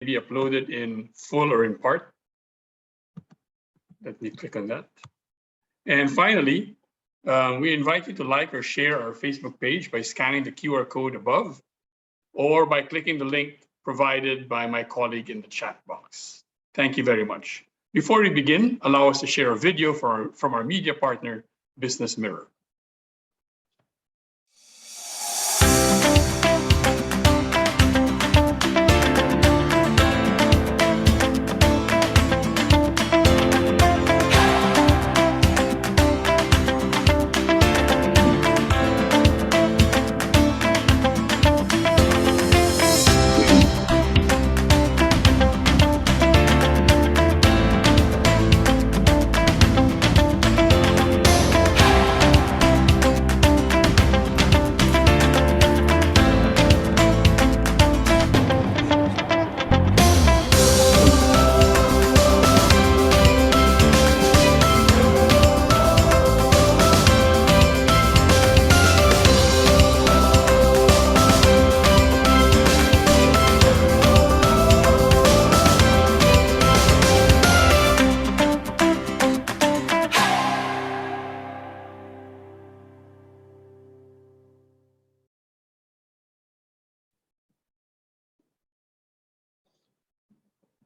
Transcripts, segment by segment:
be uploaded in full or in part. Let me click on that. And finally, we invite you to like or share our Facebook page by scanning the QR code above or by clicking the link provided by my colleague in the chat box. Thank you very much. Before we begin, allow us to share a video from our media partner, Business Mirror.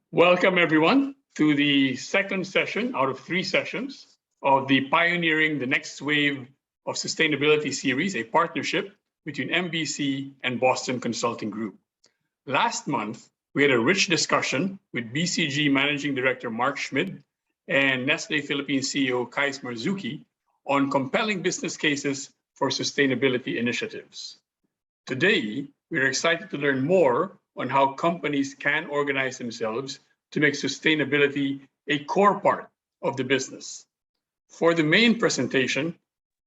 Welcome everyone to the second session out of 3 sessions of the Pioneering the Next Wave of Sustainability series, a partnership between MBC and Boston Consulting Group. Last month, we had a rich discussion with BCG Managing Director Mark Schmid and Nestle Philippines CEO Kais Marzuki on compelling business cases for sustainability initiatives. Today, we are excited to learn more on how companies can organize themselves to make sustainability a core part of the business. For the main presentation,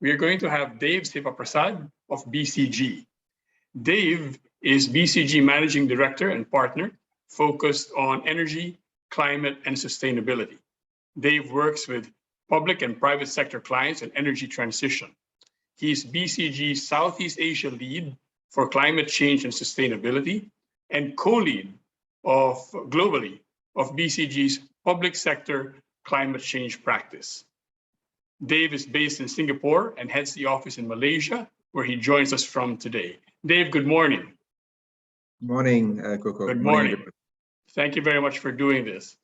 we are going to have Dave Sivaprasad of BCG. Dave is BCG Managing Director and Partner focused on energy, climate, and sustainability. Dave works with public and private sector clients on energy transition. He's BCG's Southeast Asia lead for climate change and sustainability and co-lead globally of BCG's public sector climate change practice. Dave is based in Singapore and heads the office in Malaysia, where he joins us from today. Dave, good morning. Morning, Coco. Good morning. Thank you very much for doing this.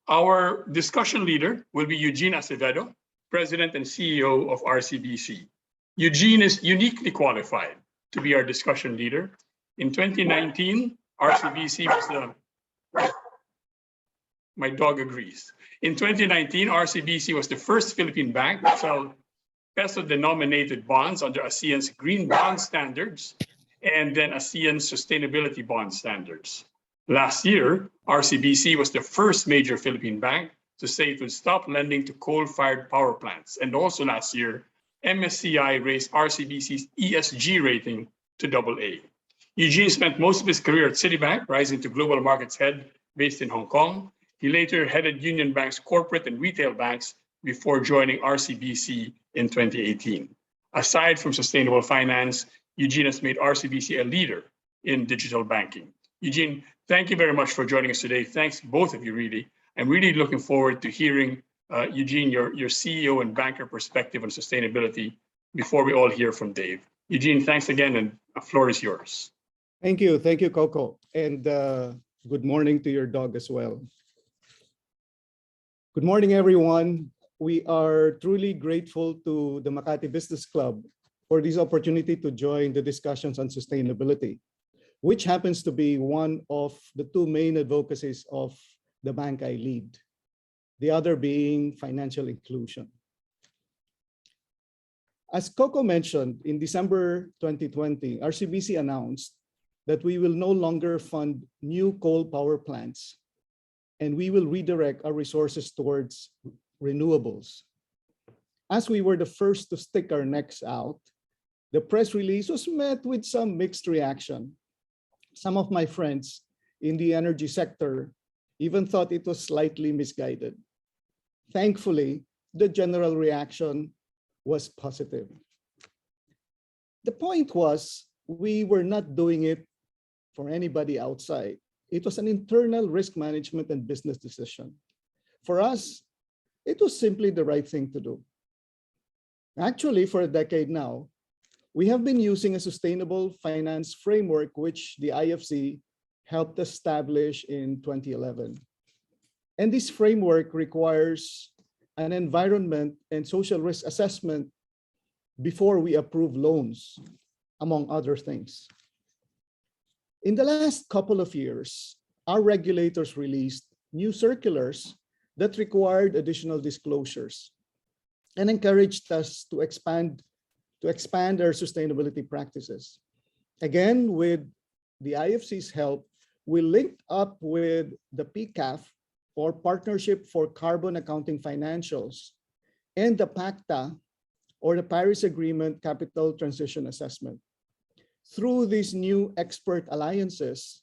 Our discussion leader will be Eugene Acevedo, President and CEO of RCBC. Eugene is uniquely qualified to be our discussion leader. In 2019, RCBC was the, my dog agrees. In 2019, RCBC was the first Philippine bank to sell peso-denominated bonds under ASEAN's green bond standards and then ASEAN's sustainability bond standards. Last year, RCBC was the first major Philippine bank to say it would stop lending to coal-fired power plants. And also last year, MSCI raised RCBC's ESG rating to AA. Eugene spent most of his career at Citibank, rising to global markets head based in Hong Kong. He later headed Union Bank's corporate and retail banks before joining RCBC in 2018. Aside from sustainable finance, Eugene has made RCBC a leader in digital banking. Eugene, thank you very much for joining us today. Thanks, both of you, really. I'm really looking forward to hearing, Eugene, your CEO and banker perspective on sustainability before we all hear from Dave. Eugene, thanks again, and the floor is yours. Thank you, Coco, and good morning to your dog as well. Good morning, everyone. We are truly grateful to the Makati Business Club for this opportunity to join the discussions on sustainability, which happens to be one of the 2 main advocacies of the bank I lead, the other being financial inclusion. As Coco mentioned, in December 2020, RCBC announced that we will no longer fund new coal power plants, and we will redirect our resources towards renewables. As we were the first to stick our necks out, the press release was met with some mixed reaction. Some of my friends in the energy sector even thought it was slightly misguided. Thankfully, the general reaction was positive. The point was, we were not doing it for anybody outside. It was an internal risk management and business decision. For us, it was simply the right thing to do. Actually, for a decade now, we have been using a sustainable finance framework, which the IFC helped establish in 2011. And this framework requires an environment and social risk assessment before we approve loans, among other things. In the last couple of years, our regulators released new circulars that required additional disclosures and encouraged us to expand our sustainability practices. Again, with the IFC's help, we linked up with the PCAF, or Partnership for Carbon Accounting Financials, and the PACTA, or the Paris Agreement Capital Transition Assessment. Through these new expert alliances,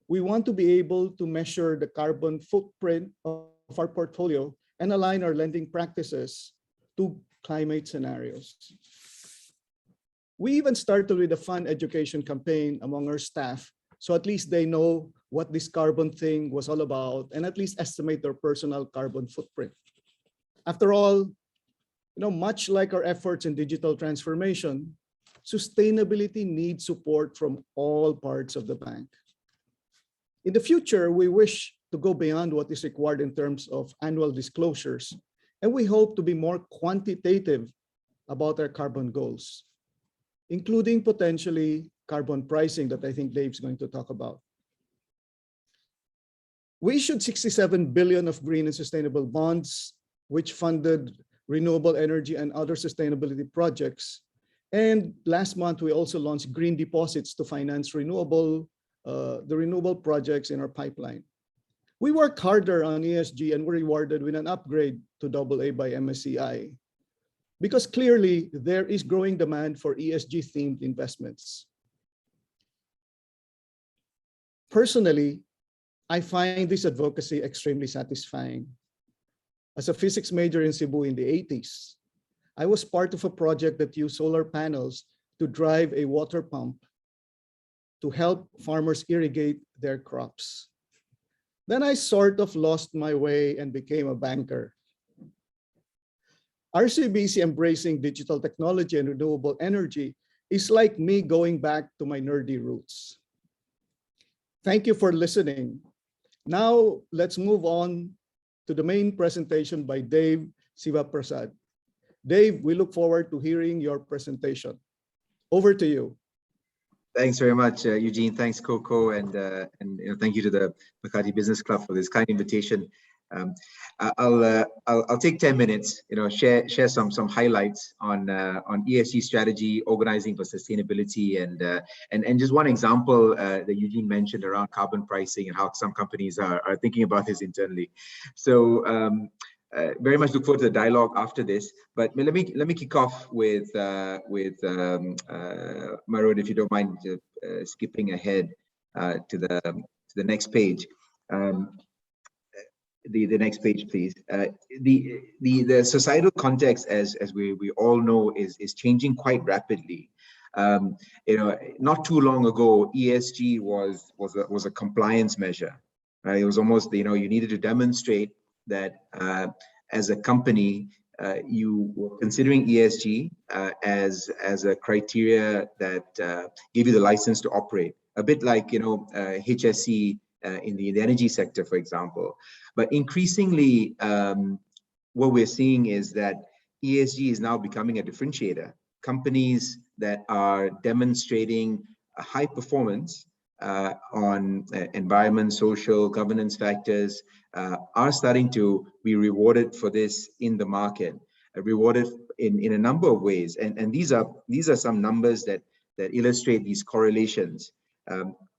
we want to be able to measure the carbon footprint of our portfolio and align our lending practices to climate scenarios. We even started with a fun education campaign among our staff, so at least they know what this carbon thing was all about and at least estimate their personal carbon footprint. After all, much like our efforts in digital transformation, sustainability needs support from all parts of the bank. In the future, we wish to go beyond what is required in terms of annual disclosures, and we hope to be more quantitative about our carbon goals, including potentially carbon pricing that I think Dave's going to talk about. We issued 67 billion of green and sustainable bonds, which funded renewable energy and other sustainability projects. And last month, we also launched green deposits to finance the renewable projects in our pipeline. We worked harder on ESG and were rewarded with an upgrade to AA by MSCI, because clearly there is growing demand for ESG-themed investments. Personally, I find this advocacy extremely satisfying. As a physics major in Cebu in the 80s, I was part of a project that used solar panels to drive a water pump to help farmers irrigate their crops. Then I sort of lost my way and became a banker. RCBC embracing digital technology and renewable energy is like me going back to my nerdy roots. Thank you for listening. Now let's move on to the main presentation by Dave Sivaprasad. Dave, we look forward to hearing your presentation. Over to you. Thanks very much, Eugene. Thanks, Coco, and thank you to the Makati Business Club for this kind invitation. I'll take 10 minutes, share some highlights on ESG strategy, organizing for sustainability, and just one example that Eugene mentioned around carbon pricing and how some companies are thinking about this internally. So very much look forward to the dialogue after this. But let me kick off with Marod, if you don't mind, skipping ahead to the next page. The next page, please. The societal context, as we all know, is changing quite rapidly. Not too long ago, ESG was a compliance measure. Right? It was almost you needed to demonstrate that as a company you were considering ESG as a criteria that gave you the license to operate. A bit like HSE in the energy sector, for example. But increasingly, what we're seeing is that ESG is now becoming a differentiator. Companies that are demonstrating a high performance on environment, social, governance factors are starting to be rewarded for this in the market, rewarded in a number of ways. And these are some numbers that illustrate these correlations.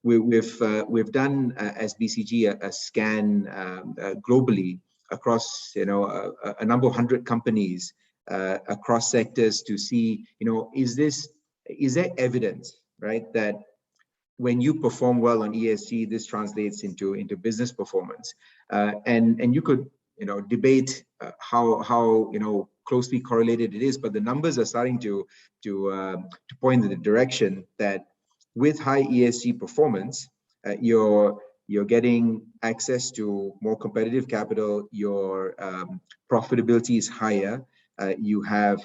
We've done as BCG a scan globally across a number of 100 companies across sectors to see is there evidence, right, that when you perform well on ESG, this translates into business performance, and you could debate how closely correlated it is, but the numbers are starting to point in the direction that with high ESG performance, your you're getting access to more competitive capital, your profitability is higher, you have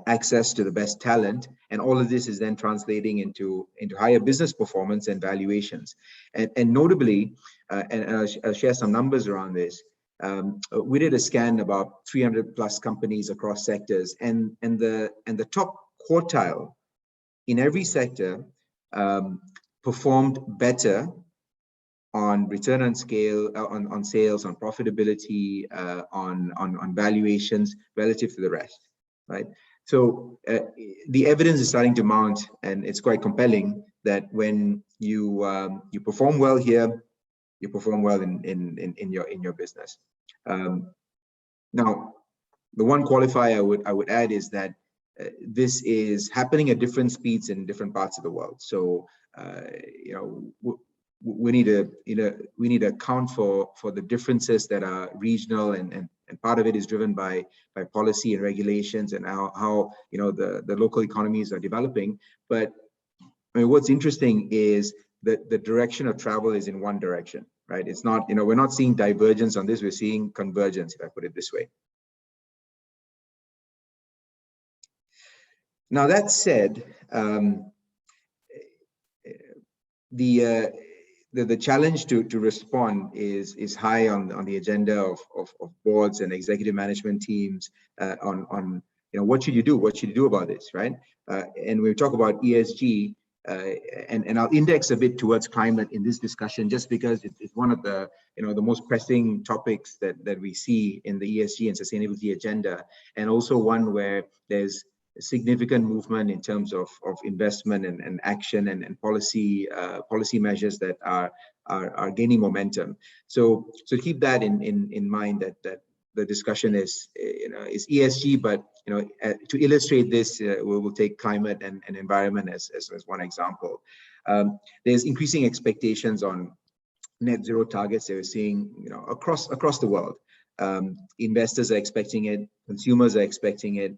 access to the best talent, and all of this is then translating into higher business performance and valuations. And notably, and I'll share some numbers around this. We did a scan about 300 plus companies across sectors, and the top quartile in every sector performed better on return on scale, on sales, on profitability, on valuations relative to the rest, right? So the evidence is starting to mount, and it's quite compelling that when you perform well here, you perform well in your business. Now, the one qualifier I would add is that this is happening at different speeds in different parts of the world. So we need to account for the differences that are regional, and part of it is driven by policy and regulations and how the local economies are developing. But I mean, what's interesting is that the direction of travel is in one direction, right? It's not, we're not seeing divergence on this, we're seeing convergence, if I put it this way. Now, that said, the challenge to respond is high on the agenda of boards and executive management teams on what should you do? What should you do about this, right? And we talk about ESG, and I'll index a bit towards climate in this discussion, just because it's one of the the most pressing topics that we see in the ESG and sustainability agenda, and also one where there's significant movement in terms of investment and action and policy measures that are gaining momentum. So keep that in mind, that the discussion is ESG, but to illustrate this, we will take climate and environment as one example. There's increasing expectations on net zero targets that we're seeing across the world. Investors are expecting it, consumers are expecting it.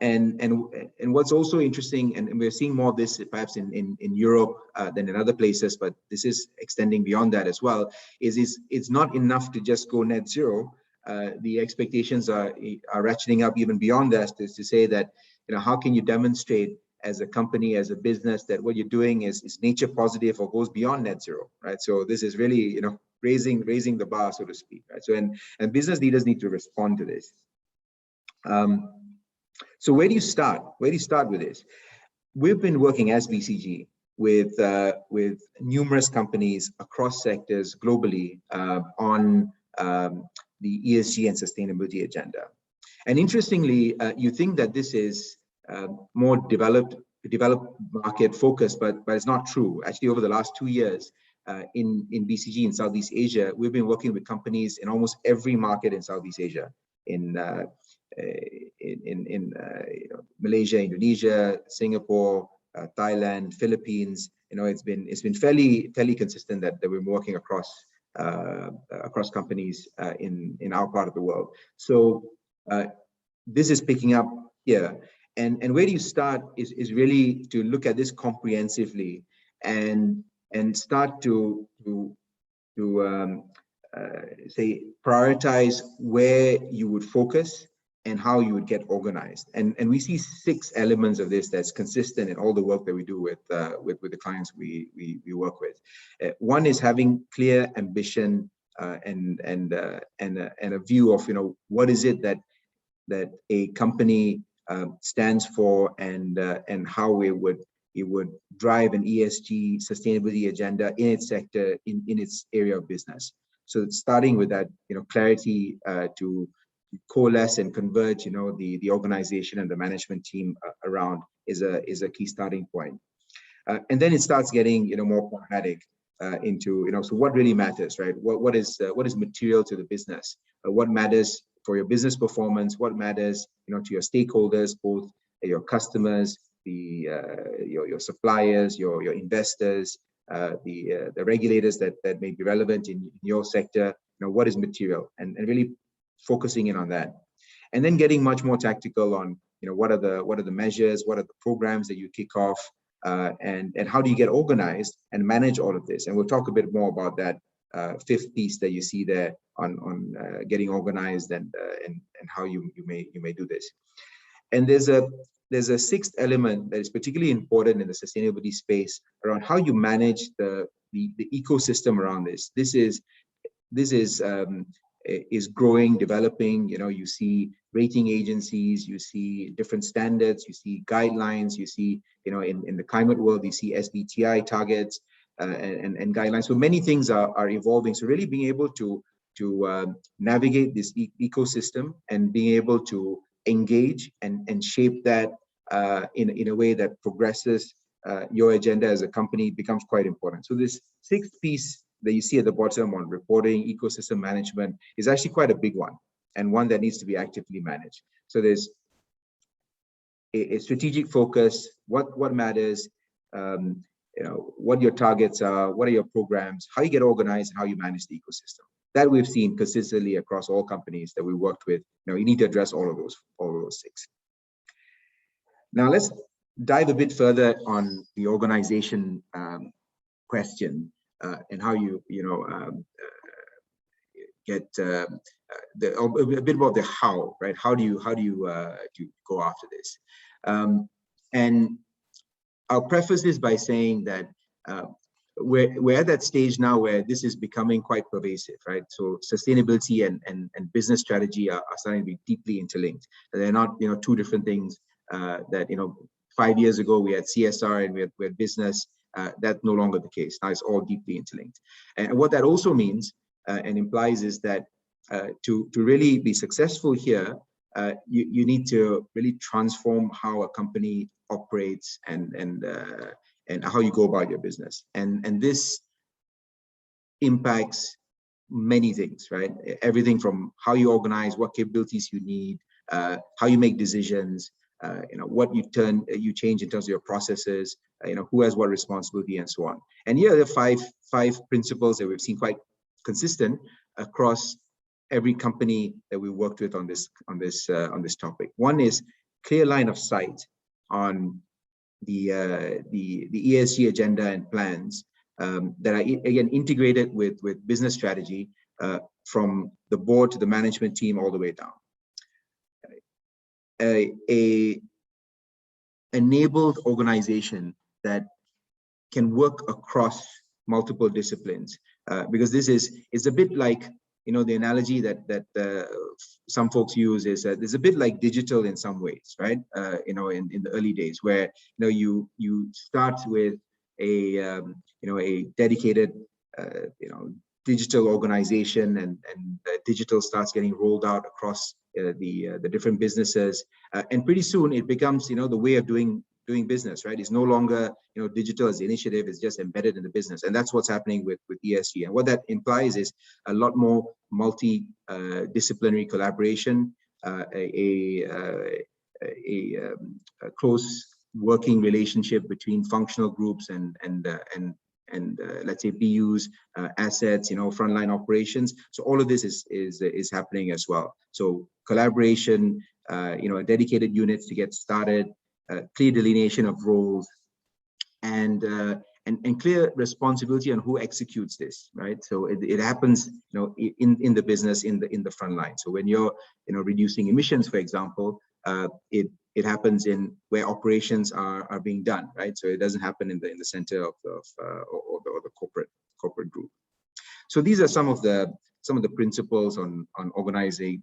And what's also interesting, and we're seeing more of this perhaps in Europe than in other places, but this is extending beyond that as well, is it's not enough to just go net zero. The expectations are ratcheting up even beyond that, to say that how can you demonstrate as a company, as a business, that what you're doing is nature positive or goes beyond net zero, right? So this is really raising the bar, so to speak, right? So and business leaders need to respond to this. So where do you start? Where do you start with this? We've been working as BCG with numerous companies across sectors globally on the ESG and sustainability agenda. And interestingly, you think that this is more developed market focused, but it's not true. Actually, over the last 2 years in BCG in Southeast Asia, we've been working with companies in almost every market in Southeast Asia, in Malaysia, Indonesia, Singapore, Thailand, Philippines. It's been fairly consistent that we're working across companies in our part of the world. So this is picking up here, and where do you start is really to look at this comprehensively and start to say prioritize where you would focus and how you would get organized. And we see 6 elements of this that's consistent in all the work that we do with the clients we work with. One is having clear ambition and a view of what is it that a company stands for, and how it would drive an ESG sustainability agenda in its sector, in its area of business. So it's starting with that clarity to coalesce and converge the organization and the management team around is a key starting point. And then it starts getting more pragmatic into so what really matters, right? What is material to the business? What matters for your business performance? What matters to your stakeholders, both your customers, your suppliers, your investors, the regulators that may be relevant in your sector? What is material, and really focusing in on that, and then getting much more tactical on what are the measures, what are the programs that you kick off, and how do you get organized and manage all of this? And we'll talk a bit more about that fifth piece that you see there on getting organized and how you may do this. And there's a sixth element that is particularly important in the sustainability space around how you manage the ecosystem around this. This is growing, developing. You know, you see rating agencies, you see different standards, you see guidelines, you see, you know, in the climate world, you see SBTI targets and guidelines. So many things are evolving. So really being able to navigate this ecosystem and being able to engage and shape that in a way that progresses your agenda as a company becomes quite important. So this sixth piece that you see at the bottom on reporting, ecosystem management is actually quite a big one, and one that needs to be actively managed. So there's a strategic focus, what matters, you know, what your targets are, what are your programs, how you get organized, and how you manage the ecosystem. That we've seen consistently across all companies that we worked with. You know, you need to address all of those six. Now let's dive a bit further on the organization question and how you get a bit about the how, right? How do you go after this? And I'll preface this by saying that we're at that stage now where this is becoming quite pervasive, right? So sustainability and business strategy are starting to be deeply interlinked. They're not, you know, two different things that, you know, 5 years ago we had CSR and we had business. That's no longer the case. Now it's all deeply interlinked. And what that also means and implies is that to really be successful here, you need to really transform how a company operates and how you go about your business. And this impacts many things, right? Everything from how you organize, what capabilities you need, how you make decisions, you know, what you change in terms of your processes, you know, who has what responsibility and so on. And here are the five principles that we've seen quite consistent across every company that we worked with on this topic. One is clear line of sight on the ESG agenda and plans that are again integrated with business strategy from the board to the management team all the way down. A enabled organization that can work across multiple disciplines, because it's a bit like, you know, the analogy that some folks use is that it's a bit like digital in some ways, right? You know, in the early days where, you know, you start with a dedicated digital organization and digital starts getting rolled out across the different businesses, and pretty soon it becomes, you know, the way of doing business, right? It's no longer, you know, digital as the initiative, is just embedded in the business. And that's what's happening with ESG. And what that implies is a lot more multi-disciplinary collaboration, a close working relationship between functional groups and let's say BUs, assets, you know, frontline operations. So all of this is happening as well. So collaboration, you know, dedicated units to get started, clear delineation of roles, and clear responsibility on who executes this, right? So it happens, you know, in the business, in the front line. So when you're, you know, reducing emissions, for example, it happens in where operations are being done, right? So it doesn't happen in the center of the corporate group. So these are some of the principles on organizing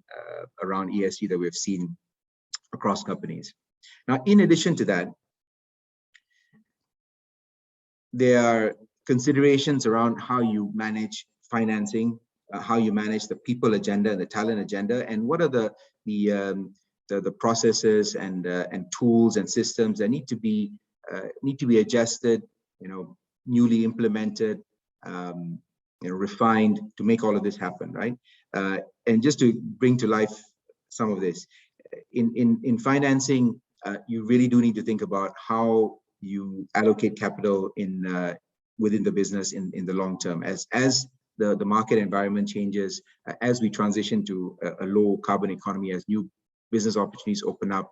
around ESG that we've seen across companies. Now, in addition to that, there are considerations around how you manage financing, how you manage the people agenda and the talent agenda, and what are the processes and tools and systems that need to be adjusted, you know, newly implemented, you know, refined to make all of this happen, right? And just to bring to life some of this, in financing, you really do need to think about how you allocate capital within the business in the long term. As the market environment changes, as we transition to a low carbon economy, as new business opportunities open up,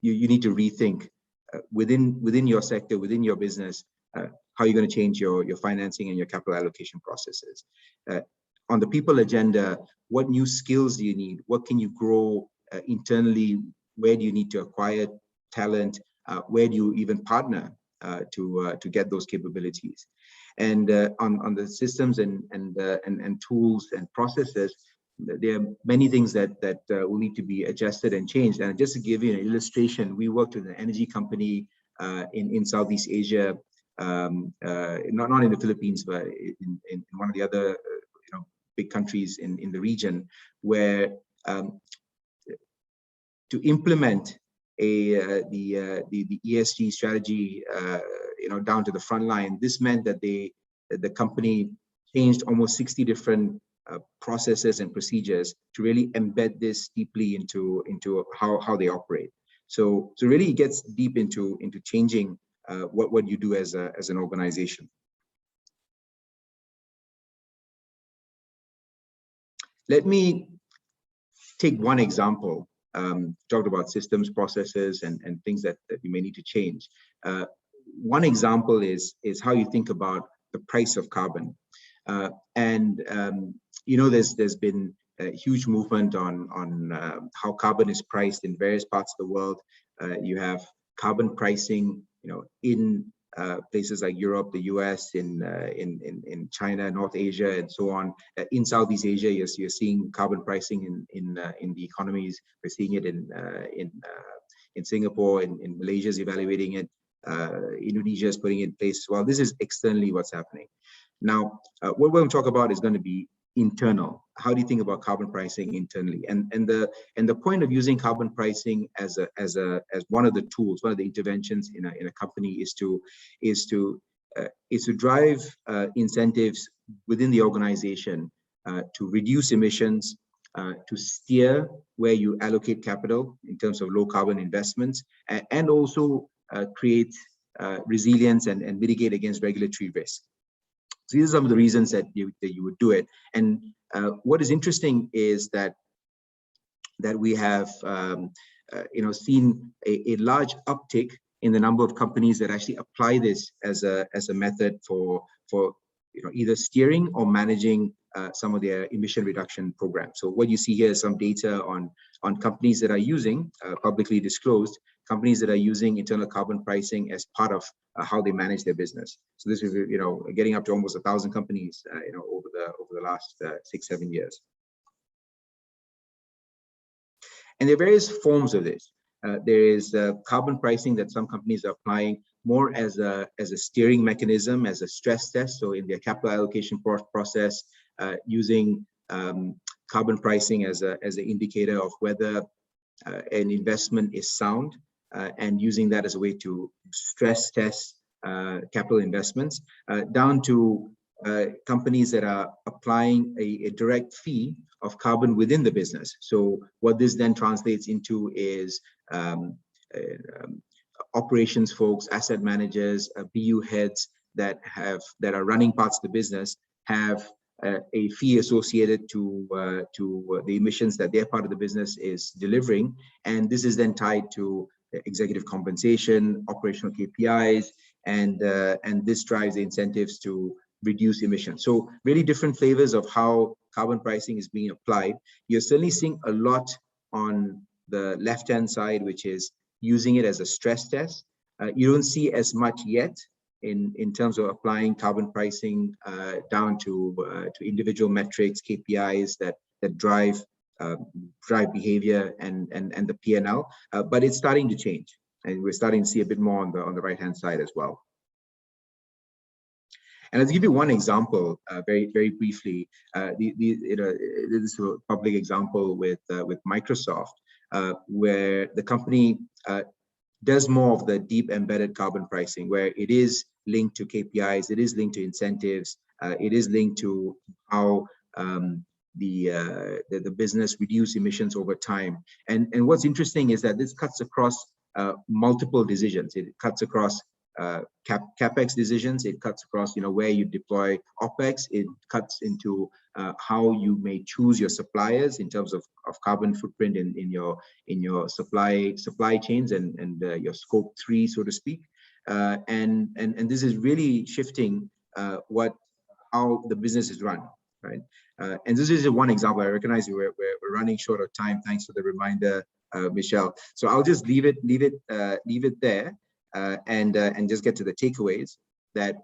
you need to rethink within your sector, within your business, how you're going to change your financing and your capital allocation processes. On the people agenda, what new skills do you need? What can you grow internally? Where do you need to acquire talent? Where do you even partner to get those capabilities? And on the systems and tools and processes, there are many things that will need to be adjusted and changed. And just to give you an illustration, we worked with an energy company in Southeast Asia, not in the Philippines, but in one of the other big countries in the region, where to implement the ESG strategy, down to the front line, this meant that the company changed almost 60 different processes and procedures to really embed this deeply into how they operate. So really it gets deep into changing what you do as an organization. Let me take one example. Talked about systems, processes, and things that you may need to change. One example is how you think about the price of carbon. There's been a huge movement on how carbon is priced in various parts of the world. You have carbon pricing, in places like Europe, the US, in China, North Asia, and so on. In Southeast Asia, you're seeing carbon pricing in the economies. We're seeing it in Singapore, in Malaysia is evaluating it. Indonesia is putting it in place as well. This is externally what's happening. Now, what we're going to talk about is going to be internal. How do you think about carbon pricing internally? And the point of using carbon pricing as one of the tools, one of the interventions in a company is to drive incentives within the organization to reduce emissions, to steer where you allocate capital in terms of low carbon investments, and also create resilience and mitigate against regulatory risk. So these are some of the reasons that you would do it. And what is interesting is that we have seen a large uptick in the number of companies that actually apply this as a method for either steering or managing some of their emission reduction programs. So what you see here is some data on companies that are using publicly disclosed companies that are using internal carbon pricing as part of how they manage their business. So this is getting up to almost 1,000 companies over the last 6-7 years. And there are various forms of this. There is carbon pricing that some companies are applying more as a steering mechanism, as a stress test. So in their capital allocation process, using carbon pricing as an indicator of whether an investment is sound, and using that as a way to stress test capital investments, down to companies that are applying a direct fee of carbon within the business. So what this then translates into is operations folks, asset managers, BU heads that are running parts of the business have a fee associated to the emissions that their part of the business is delivering, and this is then tied to executive compensation, operational KPIs, and this drives the incentives to reduce emissions. So really different flavors of how carbon pricing is being applied. You're certainly seeing a lot on the left-hand side, which is using it as a stress test. You don't see as much yet in terms of applying carbon pricing down to individual metrics, KPIs that drive behavior and the P&L, but it's starting to change, and we're starting to see a bit more on the right-hand side as well. And I'll give you one example, very briefly. This is a public example with Microsoft, where the company does more of the deep embedded carbon pricing, where it is linked to KPIs, it is linked to incentives, it is linked to how the business reduce emissions over time. And what's interesting is that this cuts across multiple decisions. It cuts across CapEx decisions. It cuts across, where you deploy OpEx. It cuts into how you may choose your suppliers in terms of carbon footprint in your supply chains and your scope 3, so to speak. And this is really shifting how the business is run, right? And this is one example. I recognize we're running short of time. Thanks for the reminder, Michelle. So I'll just leave it there, and just get to the takeaways. That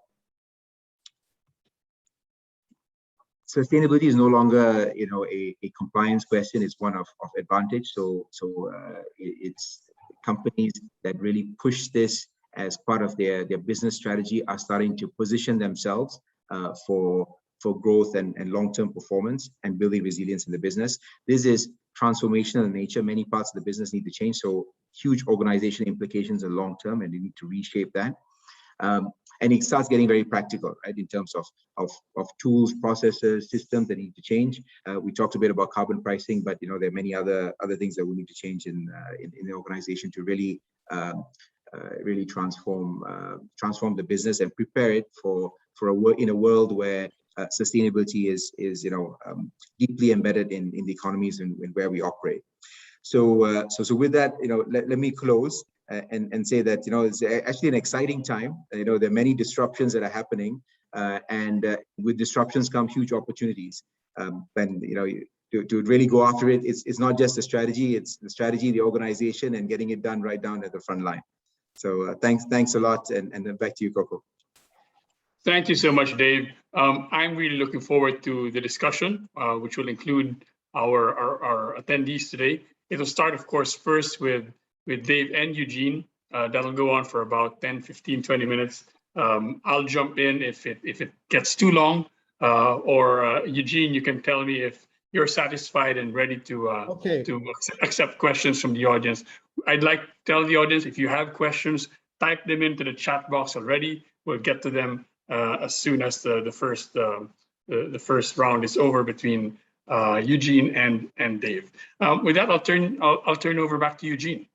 sustainability is no longer, a compliance question. It's one of advantage. So it's companies that really push this as part of their business strategy are starting to position themselves for growth and long-term performance and building resilience in the business. This is transformational in nature. Many parts of the business need to change. So huge organizational implications are long-term, and they need to reshape that. And it starts getting very practical, right, in terms of tools, processes, systems that need to change. We talked a bit about carbon pricing, but there are many other things that we need to change in the organization to really transform the business and prepare it for in a world where sustainability is deeply embedded in the economies and where we operate. So with that, let me close and say that it's actually an exciting time. There are many disruptions that are happening, and with disruptions come huge opportunities. And to really go after it, it's not just a strategy; it's the strategy, the organization, and getting it done right down at the front line. So thanks a lot, and then back to you, Coco. Thank you so much, Dave. I'm really looking forward to the discussion, which will include our attendees today. It'll start, of course, first with Dave and Eugene. That'll go on for about 10, 15, 20 minutes. I'll jump in if it gets too long, or Eugene, you can tell me if you're satisfied and ready to accept questions from the audience. I'd like to tell the audience, if you have questions, type them into the chat box already. We'll get to them as soon as the first round is over between Eugene and Dave. With that, I'll turn over back to Eugene.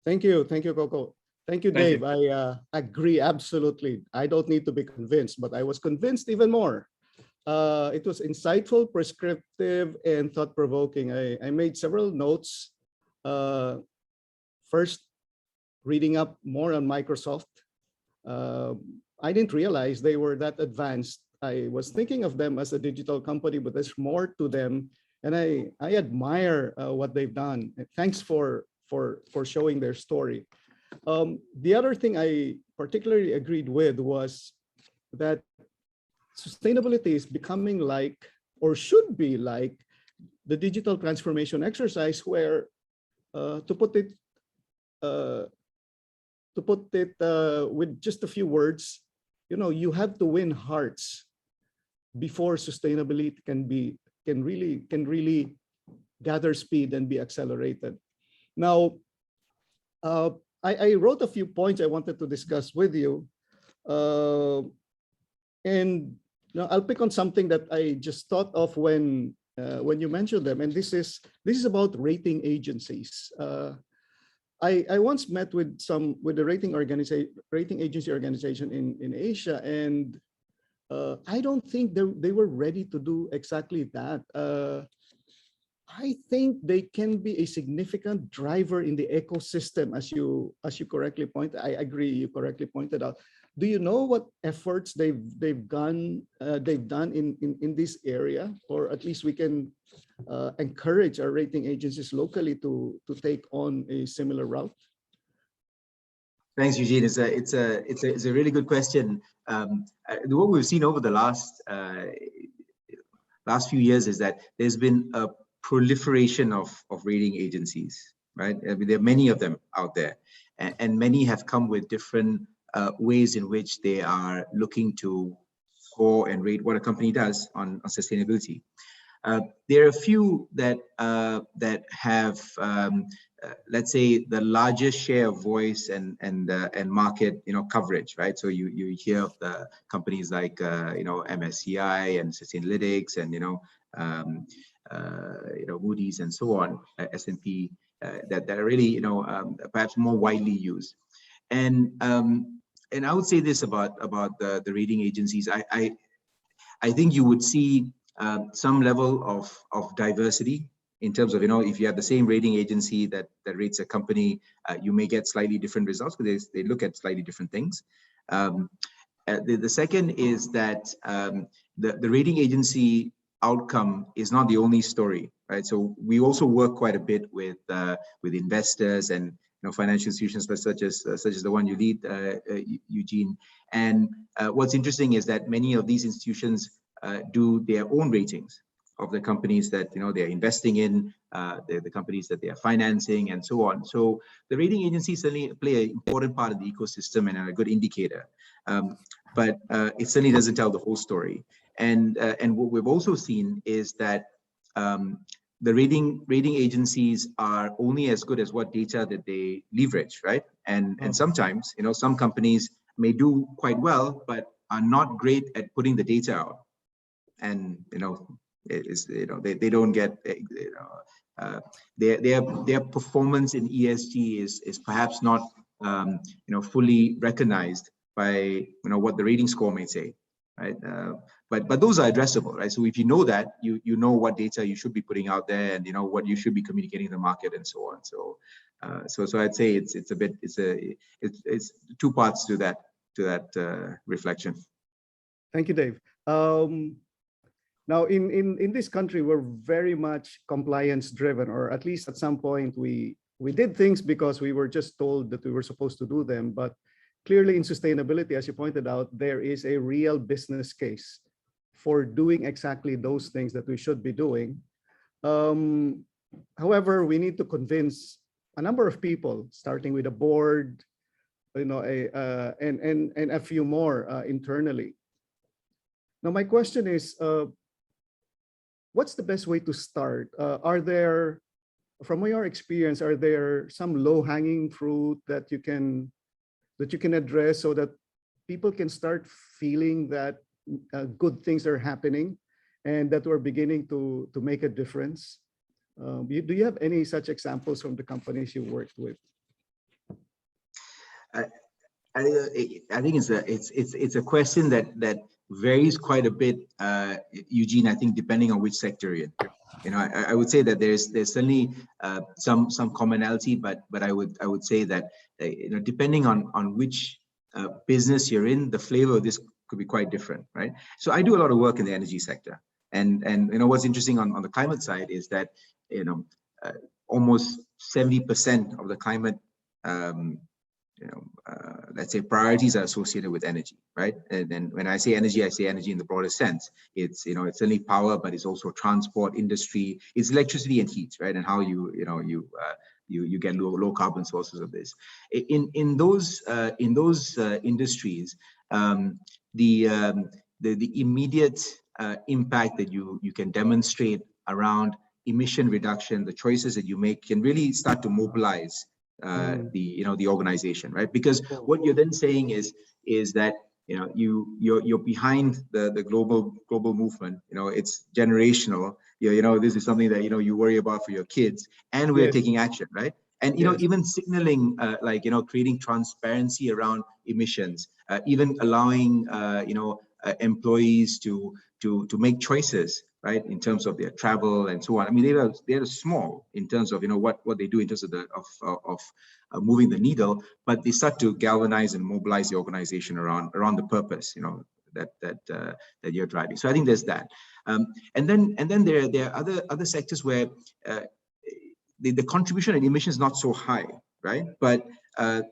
Thank you, Coco. Thank you, Dave. I agree absolutely. I don't need to be convinced, but I was convinced even more. It was insightful, prescriptive, and thought-provoking. I made several notes. First, reading up more on Microsoft. I didn't realize they were that advanced. I was thinking of them as a digital company, but there's more to them, and I admire what they've done. Thanks for showing their story. The other thing I particularly agreed with was that sustainability is becoming like, or should be like, the digital transformation exercise, where to put it with just a few words, you have to win hearts before sustainability can really gather speed and be accelerated. Now, I wrote a few points I wanted to discuss with you, and I'll pick on something that I just thought of when you mentioned them, and this is about rating agencies. I once met with the rating agency organization in Asia, and I don't think they were ready to do exactly that. I think they can be a significant driver in the ecosystem, as you correctly pointed. I agree, you correctly pointed out. Do you know what efforts they've done in this area, or at least we can encourage our rating agencies locally to take on a similar route? Thanks, Eugene. It's a really good question. What we've seen over the last few years is that there's been a proliferation of rating agencies, right? I mean, there are many of them out there, and many have come with different ways in which they are looking to score and rate what a company does on sustainability. There are a few that have, let's say, the largest share of voice and market coverage, right? So you hear of the companies like MSCI and Sustainalytics and Moody's and so on, S&P, that are really perhaps more widely used. And and I would say this about the rating agencies. I think you would see some level of diversity in terms of, if you have the same rating agency that rates a company, you may get slightly different results because they look at slightly different things. The second is that the rating agency outcome is not the only story, right? So we also work quite a bit with investors and financial institutions such as the one you lead, Eugene. And what's interesting is that many of these institutions do their own ratings of the companies that they're investing in, the companies that they are financing, and so on. So the rating agencies certainly play an important part of the ecosystem and are a good indicator, but it certainly doesn't tell the whole story. And what we've also seen is that the rating agencies are only as good as what data that they leverage, right? And sometimes some companies may do quite well, but are not great at putting the data out, and they don't get their performance in ESG is perhaps not fully recognized by what the rating score may say, right? But those are addressable, right? So if you know that, you know what data you should be putting out there, and what you should be communicating to the market, and so on. So I'd say it's two parts to that reflection. Thank you, Dave. Now, in this country, we're very much compliance driven, or at least at some point we did things because we were just told that we were supposed to do them. But clearly in sustainability, as you pointed out, there is a real business case for doing exactly those things that we should be doing. However, we need to convince a number of people, starting with the board, and a few more internally. Now, my question is, what's the best way to start? Are there, from your experience, are there some low-hanging fruit that you can address so that people can start feeling that good things are happening and that we're beginning to make a difference? Do you have any such examples from the companies you worked with? I think it's a question that varies quite a bit, Eugene. I think depending on which sector you're in. I would say that there's certainly some commonality, but I would say that depending on which business you're in, the flavor of this could be quite different, right? So I do a lot of work in the energy sector, and what's interesting on the climate side is that almost 70% of the climate let's say priorities are associated with energy, right? And then when I say energy in the broader sense. It's it's only power, but it's also transport, industry, it's electricity and heat, right? And how you get low carbon sources of this. In those industries, the immediate impact that you can demonstrate around emission reduction, the choices that you make can really start to mobilize the organization, right? Because what you're then saying is that you're behind the global movement. It's generational. This is something that you worry about for your kids, and we're taking action, right? And even signaling creating transparency around emissions, even allowing employees to make choices, right, in terms of their travel and so on. I mean, they're small in terms of what they do in terms of moving the needle, but they start to galvanize and mobilize the organization around the purpose that you're driving. So I think there's that, and then there are other sectors where the contribution and emission is not so high, right? But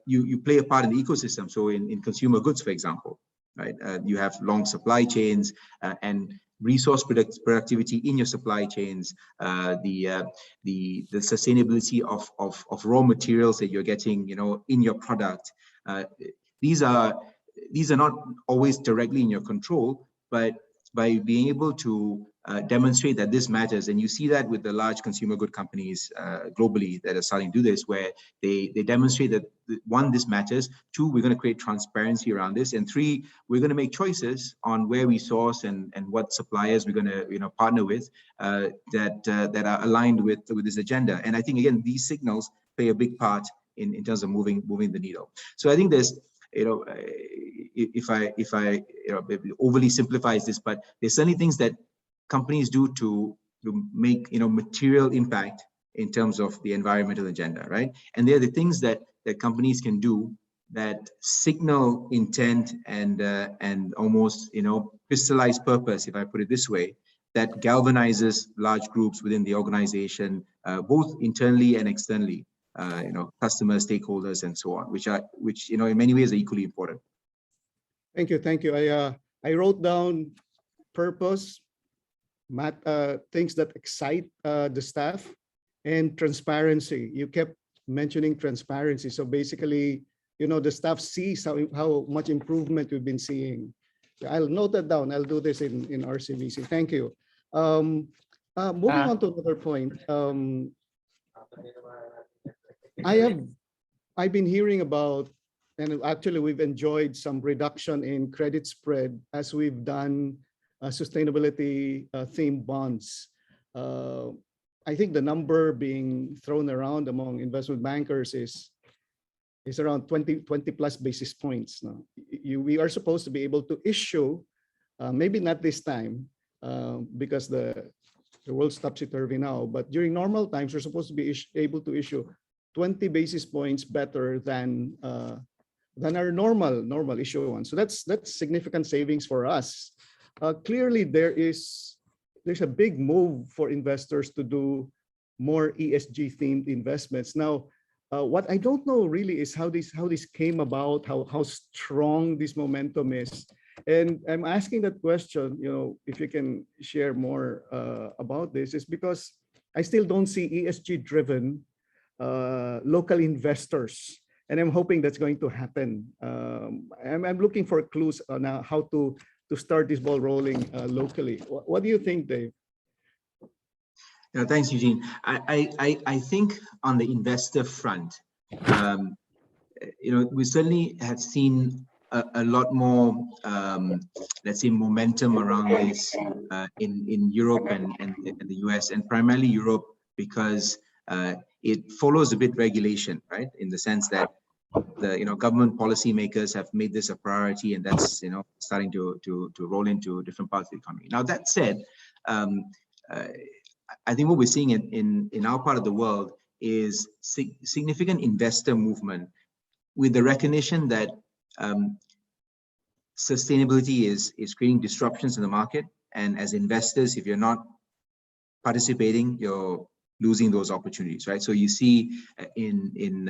you play a part in the ecosystem. So in consumer goods, for example, right, you have long supply chains and resource productivity in your supply chains, the sustainability of raw materials that you're getting, in your product. These are not always directly in your control, but by being able to demonstrate that this matters, and you see that with the large consumer good companies globally that are starting to do this, where they demonstrate that one, this matters, two, we're going to create transparency around this, and three, we're going to make choices on where we source and what suppliers we're going to partner with that are aligned with this agenda. And I think again these signals play a big part in terms of moving the needle. So I think there's if I overly simplifies this, but there's certainly things that companies do to make material impact in terms of the environmental agenda, right? And they're the things that companies can do that signal intent and almost crystallize purpose, if I put it this way, that galvanizes large groups within the organization, both internally and externally, customers, stakeholders, and so on, which in many ways are equally important. Thank you. I wrote down purpose, things that excite the staff, and transparency. You kept mentioning transparency. So basically, the staff sees how much improvement we've been seeing. I'll note that down. I'll do this in RCBC. Thank you. Moving on to another point. I've been hearing about, and actually we've enjoyed some reduction in credit spread as we've done sustainability themed bonds. I think the number being thrown around among investment bankers is around 20 plus basis points. Now, we are supposed to be able to issue, maybe not this time, because the world's topsy-turvy now, but during normal times, we're supposed to be able to issue 20 basis points better than our normal issuance. So that's significant savings for us. Clearly, there's a big move for investors to do more ESG themed investments. Now, what I don't know really is how this came about, how strong this momentum is. And I'm asking that question, if you can share more about this, is because I still don't see ESG driven local investors. And I'm hoping that's going to happen. I'm looking for clues on how to start this ball rolling locally. What do you think, Dave? Thanks, Eugene. I think on the investor front, we certainly have seen a lot more, let's say, momentum around this in Europe and the US, and primarily Europe, because it follows a bit regulation, right? In the sense that the government policymakers have made this a priority, and that's starting to roll into different parts of the economy. Now that said, I think what we're seeing in our part of the world is significant investor movement, with the recognition that sustainability is creating disruptions in the market, and as investors, if you're not participating, you're losing those opportunities, right? So you see in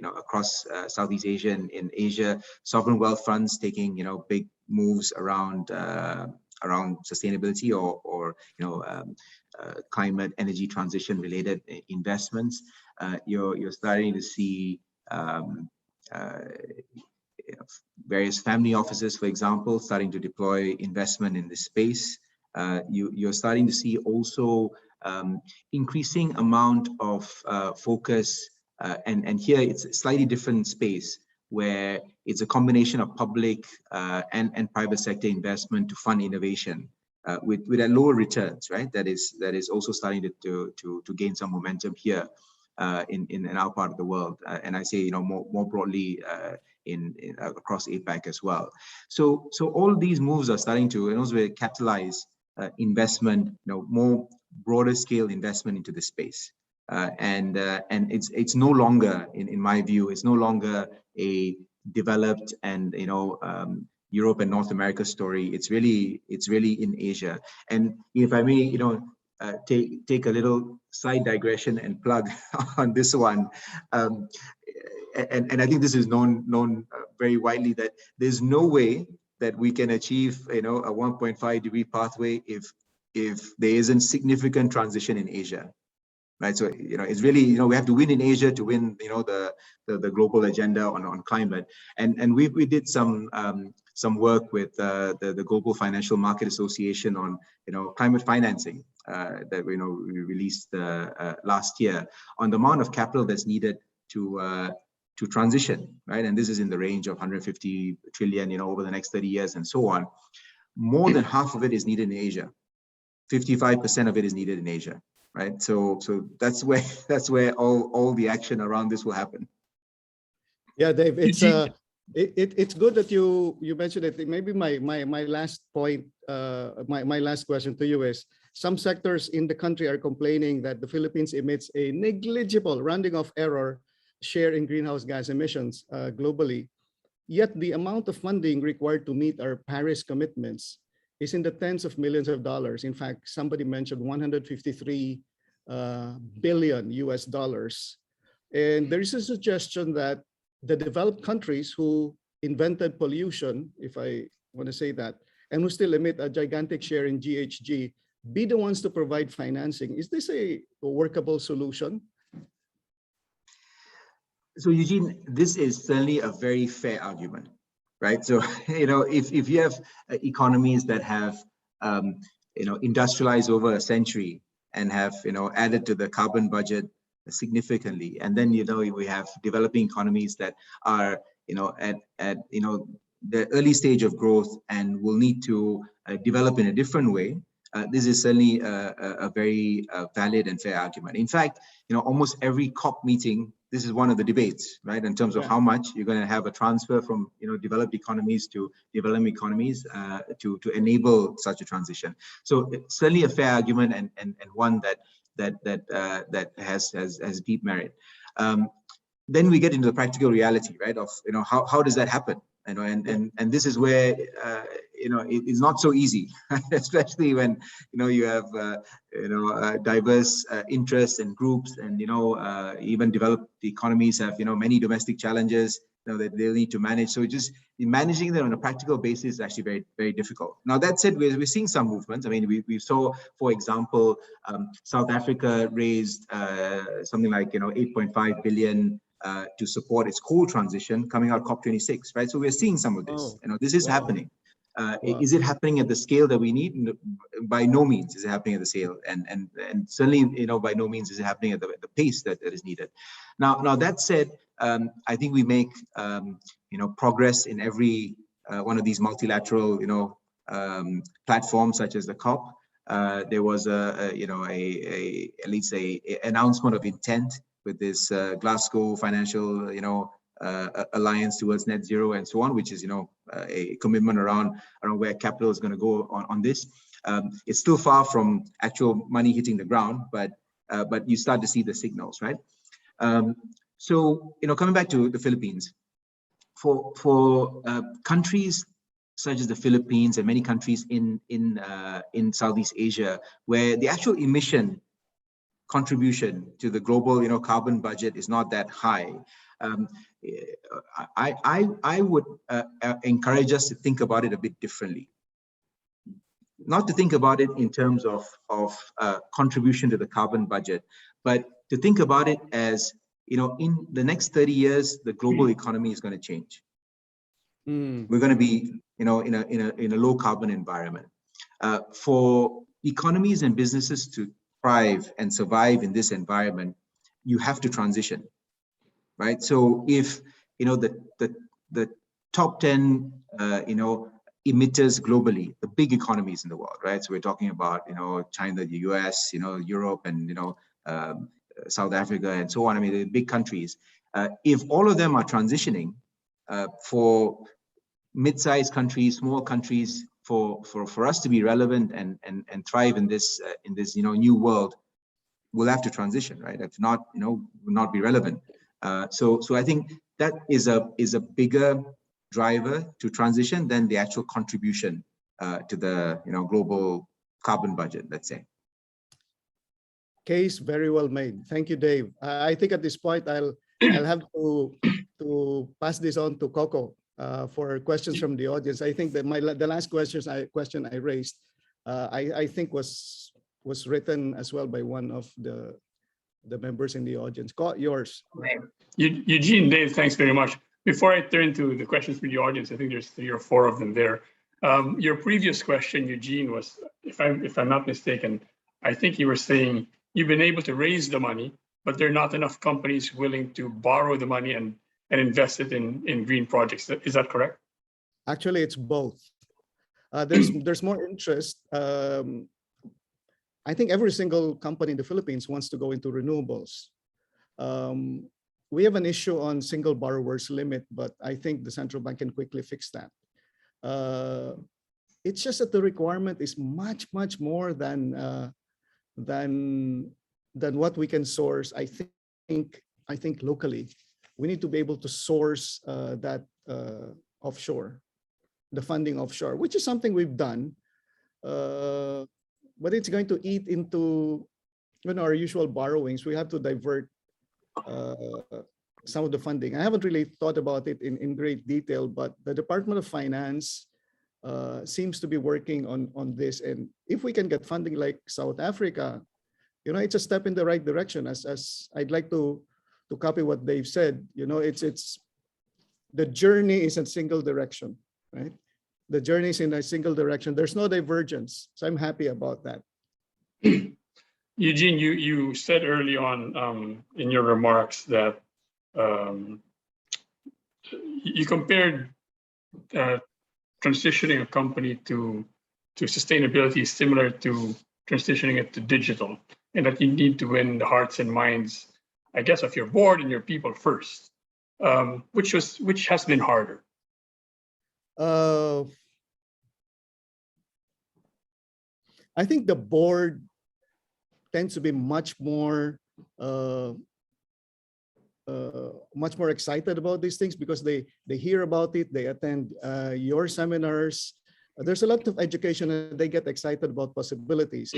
across Southeast Asia and in Asia, sovereign wealth funds taking big moves around sustainability or climate energy transition related investments. You're starting to see various family offices, for example, starting to deploy investment in this space. You're starting to see also increasing amount of focus, and here it's a slightly different space where it's a combination of public and private sector investment to fund innovation with a lower returns, right? That is also starting to gain some momentum here in our part of the world, and I say more broadly in across APAC as well. So all these moves are starting to also capitalize investment, more broader scale investment into the space, and it's no longer, in my view, it's no longer a developed and Europe and North America story. It's really in Asia. And if I may, take a little side digression and plug on this one, and I think this is known very widely, that there's no way that we can achieve a 1.5 degree pathway if there isn't significant transition in Asia, right? So it's really we have to win in Asia to win the global agenda on climate, and we did some work with the Global Financial Market Association on climate financing that we released last year, on the amount of capital that's needed to transition, right? And this is in the range of 150 trillion over the next 30 years and so on. More than half of it is needed in Asia. 55% of it is needed in Asia, right? So that's where all the action around this will happen. Yeah, Dave, it's It's good that you mentioned it. Maybe my last point, my last question to you is, some sectors in the country are complaining that the Philippines emits a negligible, rounding off error, share in greenhouse gas emissions globally. Yet the amount of funding required to meet our Paris commitments is in the tens of millions of dollars. In fact, somebody mentioned 153 billion US dollars. And there is a suggestion that the developed countries who invented pollution, if I want to say that, and who still emit a gigantic share in GHG, be the ones to provide financing. Is this a workable solution? So Eugene, this is certainly a very fair argument, right? So, if you have economies that have, industrialized over a century and have, added to the carbon budget significantly, and then, we have developing economies that are, at the early stage of growth and will need to develop in a different way. This is certainly a very valid and fair argument. In fact, almost every COP meeting, this is one of the debates, right? In terms of how much you're going to have a transfer from, developed economies to developing economies to enable such a transition. So it's certainly a fair argument and one that has deep merit. Then we get into the practical reality, right? Of how does that happen? And this is where it's not so easy, especially when you have diverse interests and groups, and even developed economies have many domestic challenges that they'll need to manage. So just managing them on a practical basis is actually very, very difficult. Now that said, we're seeing some movements. I mean, we saw, for example, South Africa raised something like 8.5 billion. To support its coal transition coming out COP26, right? So we're seeing some of this. This is happening. Is it happening at the scale that we need? By no means is it happening at the scale, and certainly by no means is it happening at the pace that is needed. Now that said, I think we make progress in every one of these multilateral platforms such as the COP. There was at least a announcement of intent with this Glasgow financial, alliance towards net zero and so on, which is, a commitment around where capital is going to go on this. It's still far from actual money hitting the ground, but you start to see the signals, right? So, coming back to the Philippines, for countries such as the Philippines and many countries in Southeast Asia, where the actual emission contribution to the global, carbon budget is not that high. I would encourage us to think about it a bit differently. Not to think about it in terms of contribution to the carbon budget, but to think about it as, in the next 30 years, the global economy is going to change. We're going to be, in a low carbon environment. For economies and businesses to thrive and survive in this environment, you have to transition, right? So if the top 10 emitters globally, the big economies in the world, right? So we're talking about China, the US, Europe, and South Africa, and so on. I mean, the big countries. If all of them are transitioning, for mid-sized countries, small countries, for us to be relevant and thrive in this new world, we'll have to transition, right? If not, will not be relevant. So I think that is a bigger driver to transition than the actual contribution to the global carbon budget, let's say. Case very well made. Thank you, Dave. I think at this point I'll have to pass this on to Coco. For questions from the audience. I think that the last question I raised, I think was written as well by one of the members in the audience. Yours. Right. Eugene, Dave, thanks very much. Before I turn to the questions from the audience, I think there's 3 or 4 of them there. Your previous question, Eugene, was, if I'm not mistaken, I think you were saying you've been able to raise the money, but there are not enough companies willing to borrow the money and invest it in green projects. Is that correct? Actually, it's both. There's more interest. I think every single company in the Philippines wants to go into renewables. we have an issue on single borrowers limit, but I think the central bank can quickly fix that. It's just that the requirement is much more than what we can source. I think locally, we need to be able to source that offshore, the funding offshore, which is something we've done, but it's going to eat into our usual borrowings. We have to divert some of the funding. I haven't really thought about it in great detail, but the Department of Finance seems to be working on this. And if we can get funding like South Africa, it's a step in the right direction. As I'd like to copy what Dave said, it's the journey is in single direction, right? The journey is in a single direction. There's no divergence. So I'm happy about that. Eugene, you said early on in your remarks that you compared transitioning a company to sustainability similar to transitioning it to digital, and that you need to win the hearts and minds, I guess, of your board and your people first, which has been harder. I think the board tends to be much more excited about these things because they hear about it, they attend your seminars. There's a lot of education and they get excited about possibilities.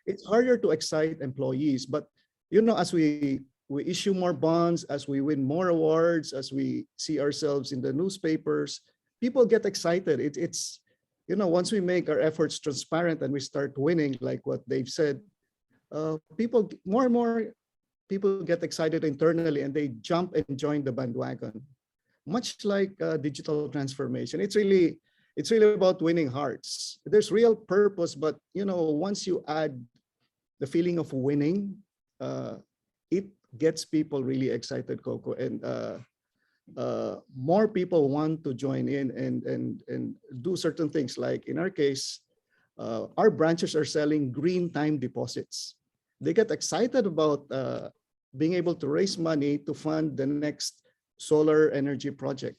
It's harder to excite employees, but as we issue more bonds, as we win more awards, as we see ourselves in the newspapers, people get excited. It's once we make our efforts transparent and we start winning, like what Dave said, more and more people get excited internally and they jump and join the bandwagon. Much like digital transformation, it's really about winning hearts. There's real purpose, but once you add the feeling of winning, it gets people really excited, Coco, and more people want to join in and do certain things. Like in our case, our branches are selling green time deposits. They get excited about being able to raise money to fund the next solar energy project.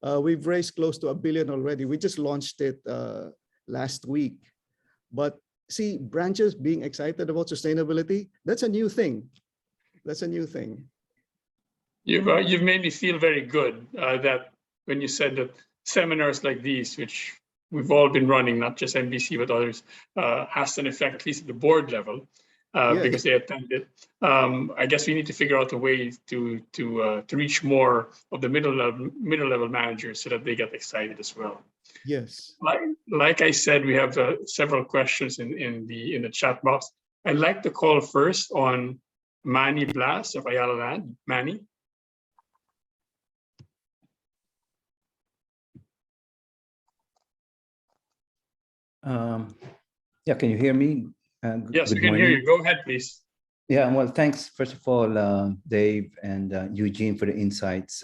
We've raised close to $1 billion already. We just launched it last week. But see, branches being excited about sustainability, that's a new thing. That's a new thing. You've made me feel very good that when you said that seminars like these, which we've all been running, not just NBC, but others, has an effect, at least at the board level, yes, because they attended. I guess we need to figure out a way to reach more of the middle level managers so that they get excited as well. Yes. Like I said, we have several questions in the chat box. I'd like to call first on Manny Blas of Ayala Land. Manny. Yeah, can you hear me? Yes, we can hear you. Go ahead, please. Yeah, well, thanks, first of all, Dave and Eugene, for the insights.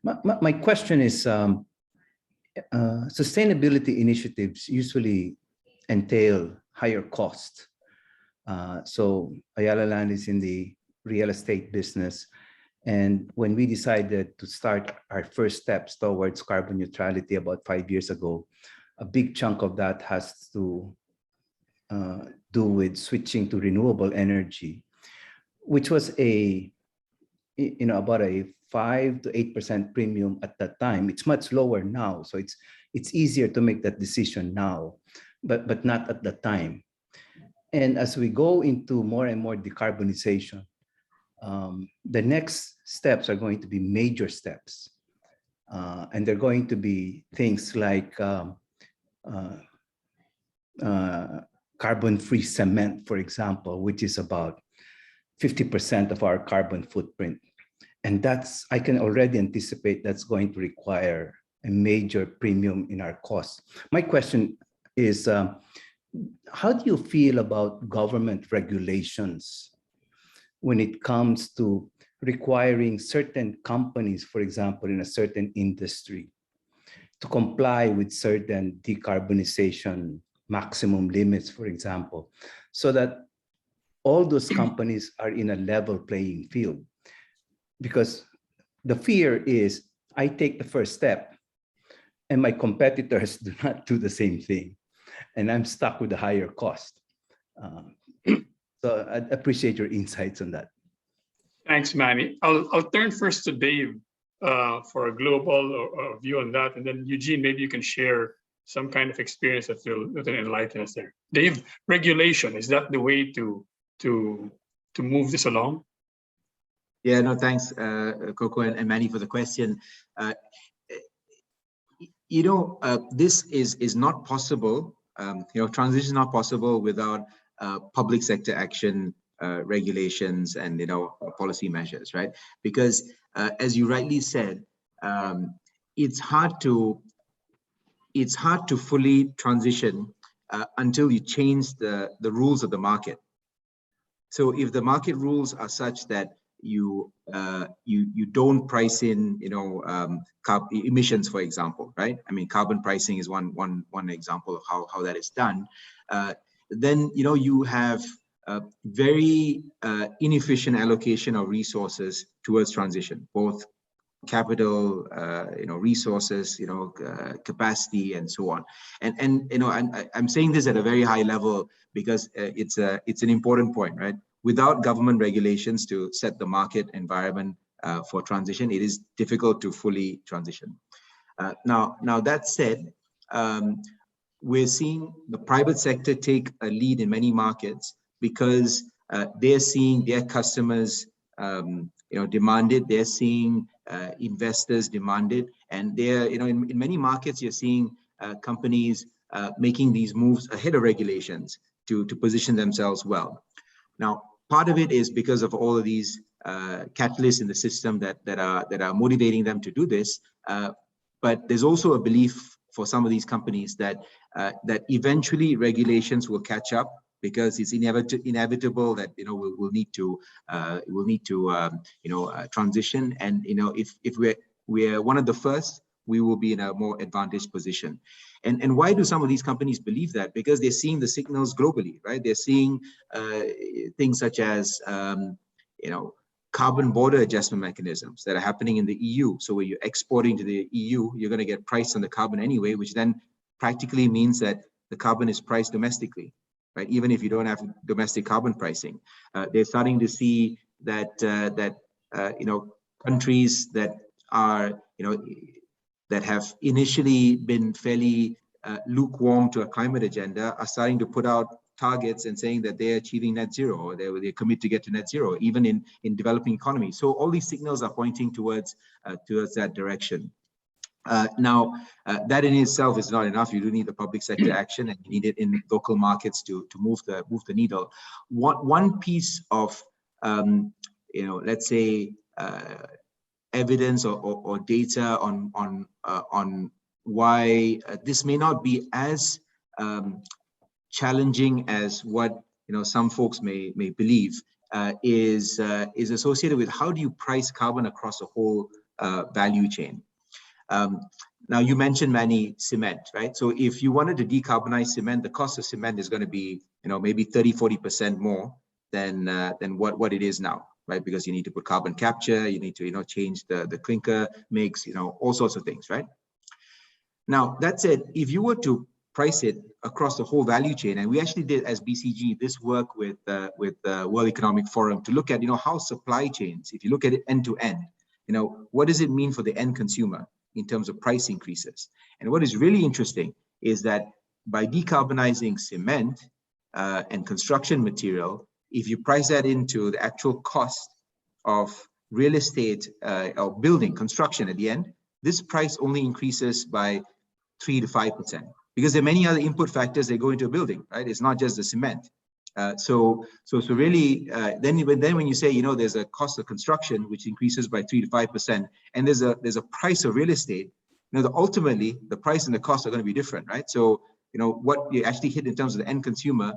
My question is, sustainability initiatives usually entail higher cost. So Ayala Land is in the real estate business. And when we decided to start our first steps towards carbon neutrality about 5 years ago, a big chunk of that has to do with switching to renewable energy, which was about a 5 to 8% premium at that time. It's much lower now, so it's easier to make that decision now, but not at the time. And as we go into more and more decarbonization, the next steps are going to be major steps, and they're going to be things like carbon-free cement, for example, which is about 50% of our carbon footprint. And I can already anticipate that's going to require a major premium in our costs. My question is, how do you feel about government regulations when it comes to requiring certain companies, for example, in a certain industry, to comply with certain decarbonization maximum limits, for example, so that all those companies are in a level playing field? because the fear is I take the first step and my competitors do not do the same thing, and I'm stuck with a higher cost. So I'd appreciate your insights on that. Thanks, Manny. I'll turn first to Dave for a global view on that, and then Eugene, maybe you can share some kind of experience that will enlighten us there. Dave, regulation, is that the way to move this along? Yeah, no, thanks, Coco and Manny, for the question. This is not possible. Transition is not possible without public sector action, regulations, and policy measures, right? Because as you rightly said, it's hard to fully transition until you change the rules of the market. So if the market rules are such that you don't price in emissions, for example, right? I mean, carbon pricing is one example of how that is done. Then you have a very inefficient allocation of resources towards transition, both capital, resources, capacity, and so on. And I'm saying this at a very high level because it's an important point, right? Without government regulations to set the market environment for transition, it is difficult to fully transition. Now that said, we're seeing the private sector take a lead in many markets because they're seeing their customers demand it. They're seeing investors demand it, and they're in many markets you're seeing companies making these moves ahead of regulations to position themselves well. Now, part of it is because of all of these catalysts in the system that are motivating them to do this, but there's also a belief for some of these companies that eventually regulations will catch up, because it's inevitable that we'll need to transition, and if we're one of the first, we will be in a more advantaged position. And why do some of these companies believe that? Because they're seeing the signals globally, right? They're seeing things such as carbon border adjustment mechanisms that are happening in the EU. So when you're exporting to the EU, you're going to get priced on the carbon anyway, which then practically means that the carbon is priced domestically, right? Even if you don't have domestic carbon pricing. They're starting to see that countries that are that have initially been fairly lukewarm to a climate agenda are starting to put out targets and saying that they're achieving net zero, or they commit to get to net zero, even in developing economies. So all these signals are pointing towards that direction. Now, that in itself is not enough. You do need the public sector action, and you need it in local markets to move the needle. One piece of let's say evidence or data on why this may not be as challenging as what some folks may believe is associated with how do you price carbon across the whole value chain. Now, you mentioned, Manny, cement, right? So if you wanted to decarbonize cement, the cost of cement is going to be maybe 30-40% more than what it is now, right? Because you need to put carbon capture, you need to change the clinker mix, all sorts of things, right? Now, that said, if you were to price it across the whole value chain, and we actually did as BCG this work with the World Economic Forum to look at how supply chains, if you look at it end to end, what does it mean for the end consumer in terms of price increases? And what is really interesting is that by decarbonizing cement and construction material, if you price that into the actual cost of real estate or building construction at the end, this price only increases by 3 to 5%, because there are many other input factors that go into a building, right? It's not just the cement. So really, then when you say there's a cost of construction which increases by 3 to 5%, and there's a price of real estate, ultimately the price and the cost are going to be different, right? So what you actually hit in terms of the end consumer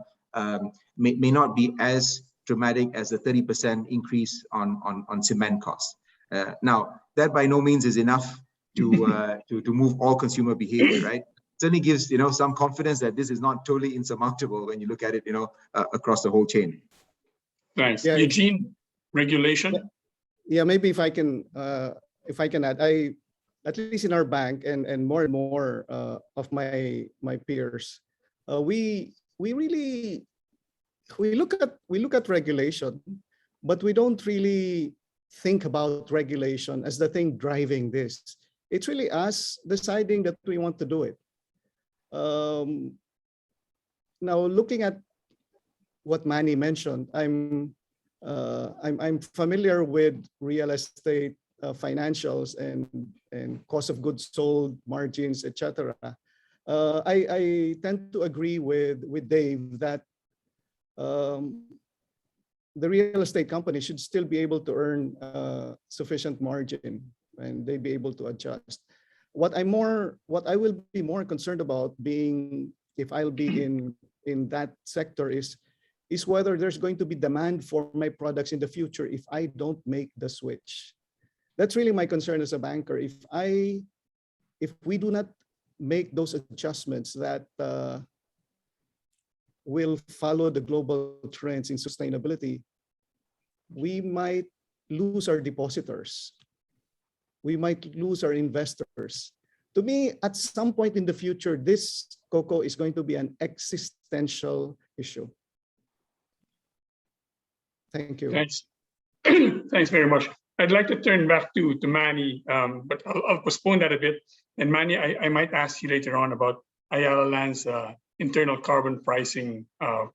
may not be as dramatic as the 30% increase on cement costs. Now, that by no means is enough to move all consumer behavior, right? Certainly gives some confidence that this is not totally insurmountable when you look at it across the whole chain. Thanks. Yeah, Eugene, regulation. Yeah, maybe if I can add, at least in our bank and more and more of my peers, we really look at regulation, but we don't really think about regulation as the thing driving this. It's really us deciding that we want to do it. Now, looking at what Manny mentioned, I'm familiar with real estate financials and cost of goods sold, margins, etc. I tend to agree with Dave that the real estate company should still be able to earn sufficient margin, and they be able to adjust. What I will be more concerned about, being if I'll be in that sector, is whether there's going to be demand for my products in the future if I don't make the switch. That's really my concern as a banker. If we do not make those adjustments that will follow the global trends in sustainability, we might lose our depositors. We might lose our investors. To me, at some point in the future, this cocoa is going to be an existential issue. Thank you. Thanks. Thanks very much. I'd like to turn back to Manny, but I'll postpone that a bit. And Manny, I might ask you later on about Ayala Land's internal carbon pricing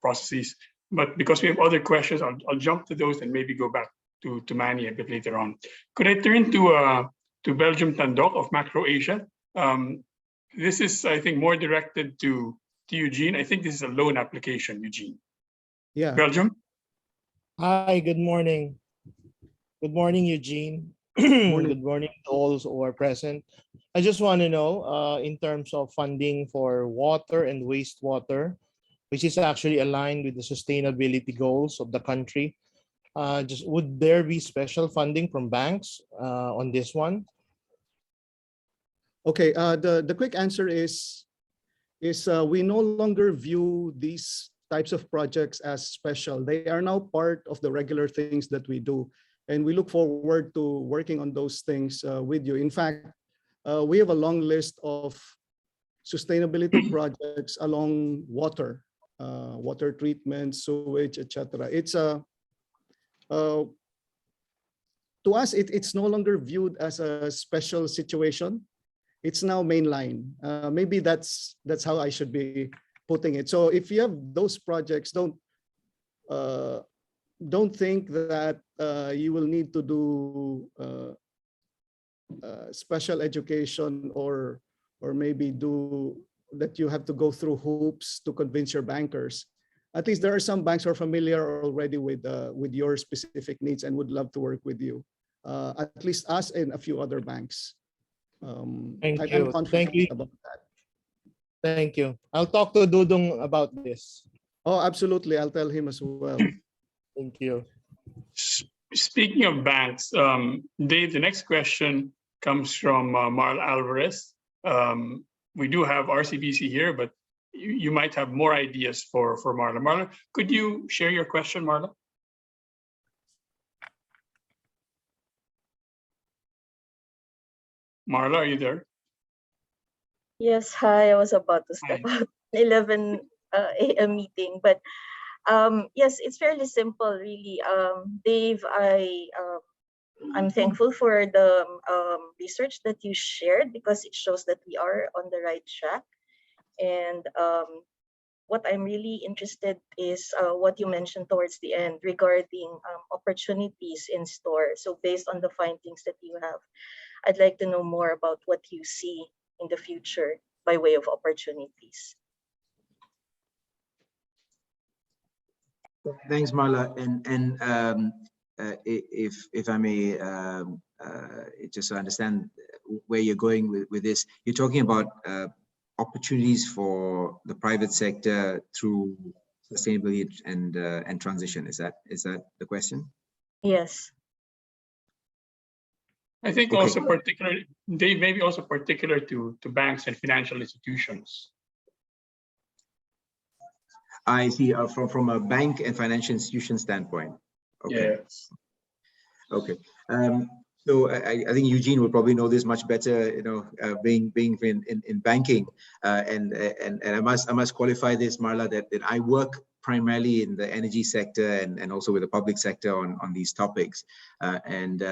processes. But because we have other questions, I'll jump to those and maybe go back to Manny a bit later on. Could I turn to Belgium Tandok of Macro Asia? This is, I think, more directed to Eugene. I think this is a loan application, Eugene. Yeah. Belgium? Hi, good morning. Good morning, Eugene. Good morning to all who are present. I just want to know, in terms of funding for water and wastewater, which is actually aligned with the sustainability goals of the country, just would there be special funding from banks on this one? Okay, the quick answer is we no longer view these types of projects as special. They are now part of the regular things that we do, and we look forward to working on those things with you. In fact, we have a long list of sustainability projects along water, water treatment, sewage, etc. It's to us, it's no longer viewed as a special situation. It's now mainline. Maybe that's how I should be putting it. So if you have those projects, don't think that you will need to do special education or maybe do that you have to go through hoops to convince your bankers. At least there are some banks who are familiar already with your specific needs and would love to work with you. At least us and a few other banks. Thank I'm you. confident Thank you. about that. Thank you. I'll talk to Dudong about this. Oh, absolutely. I'll tell him as well. Thank you. Speaking of banks, Dave, the next question comes from Marl Alvarez. We do have RCBC here, but you might have more ideas for Marla. Marla, could you share your question, Marla? Marla, are you there? Yes, hi. I was about to step out 11 a.m. meeting, but yes, it's fairly simple, really. Dave, I'm thankful for the research that you shared, because it shows that we are on the right track. And what I'm really interested is what you mentioned towards the end regarding opportunities in store. So based on the findings that you have, I'd like to know more about what you see in the future by way of opportunities. Thanks, Marla. And if I may, just to understand where you're going with this, you're talking about opportunities for the private sector through sustainability and transition. Is that the question? Yes. I think Okay. also particular, Dave, maybe also particular to banks and financial institutions. I see, from a bank and financial institution standpoint. Okay. Yes. Okay. So I think Eugene will probably know this much better, being in banking, and I must qualify this, Marla, that I work primarily in the energy sector and also with the public sector on these topics, and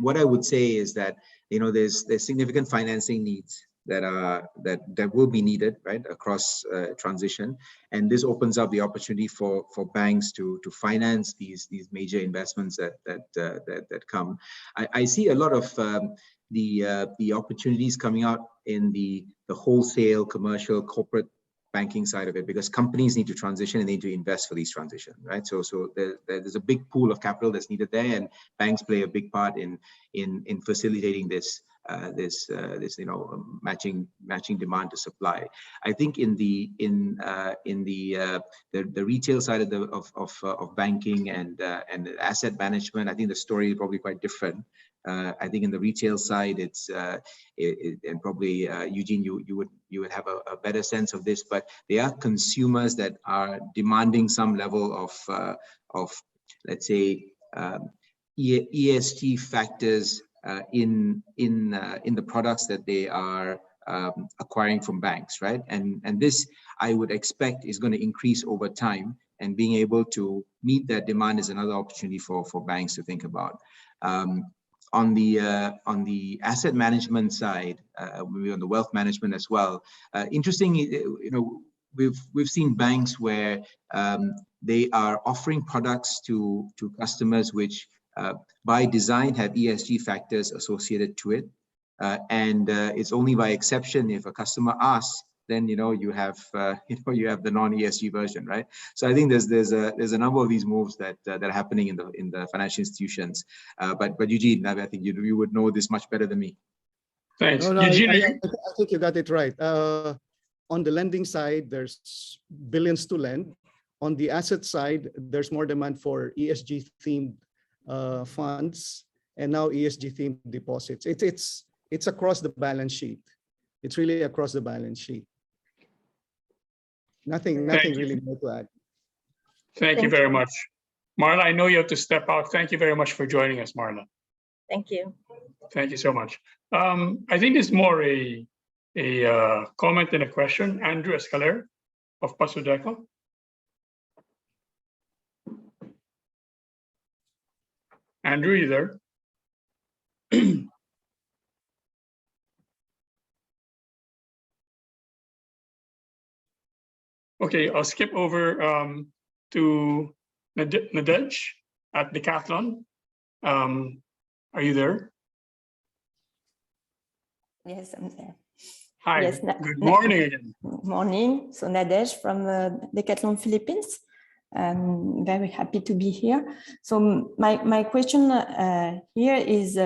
what I would say is that there's significant financing needs that will be needed, right, across transition, and this opens up the opportunity for banks to finance these major investments that come. I see a lot of the opportunities coming out in the wholesale, commercial, corporate banking side of it, because companies need to transition and they need to invest for these transitions, right? So there's a big pool of capital that's needed there, and banks play a big part in facilitating this matching demand to supply. I think in the retail side of banking and asset management, I think the story is probably quite different. I think in the retail side, it's and probably Eugene, you would have a better sense of this, but there are consumers that are demanding some level of let's say ESG factors in the products that they are acquiring from banks, right? And this I would expect is going to increase over time, and being able to meet that demand is another opportunity for banks to think about. On the asset management side, maybe on the wealth management as well. Interesting, we've seen banks where they are offering products to customers which by design have ESG factors associated to it, and it's only by exception if a customer asks, then you have the non-ESG version, right? So I think there's a number of these moves that are happening in the financial institutions. But Eugene, I think you would know this much better than me. Thanks. No, Eugene, I think you got it right. On the lending side, there's billions to lend. On the asset side, there's more demand for ESG themed funds, and now ESG themed deposits. It's across the balance sheet. It's really across the balance sheet. Nothing really more to add. Thank you very much. Marla, I know you have to step out. Thank you very much for joining us, Marla. Thank you. Thank you so much. I think it's more a comment than a question. Andrew Escaler of Pasudeco. Andrew, you there? Okay, I'll skip over to Nadej at Decathlon. Are you there? Yes, I'm there. Hi, yes, good morning again. Morning, so Nadej from Decathlon Philippines. I'm very happy to be here. So my question here is,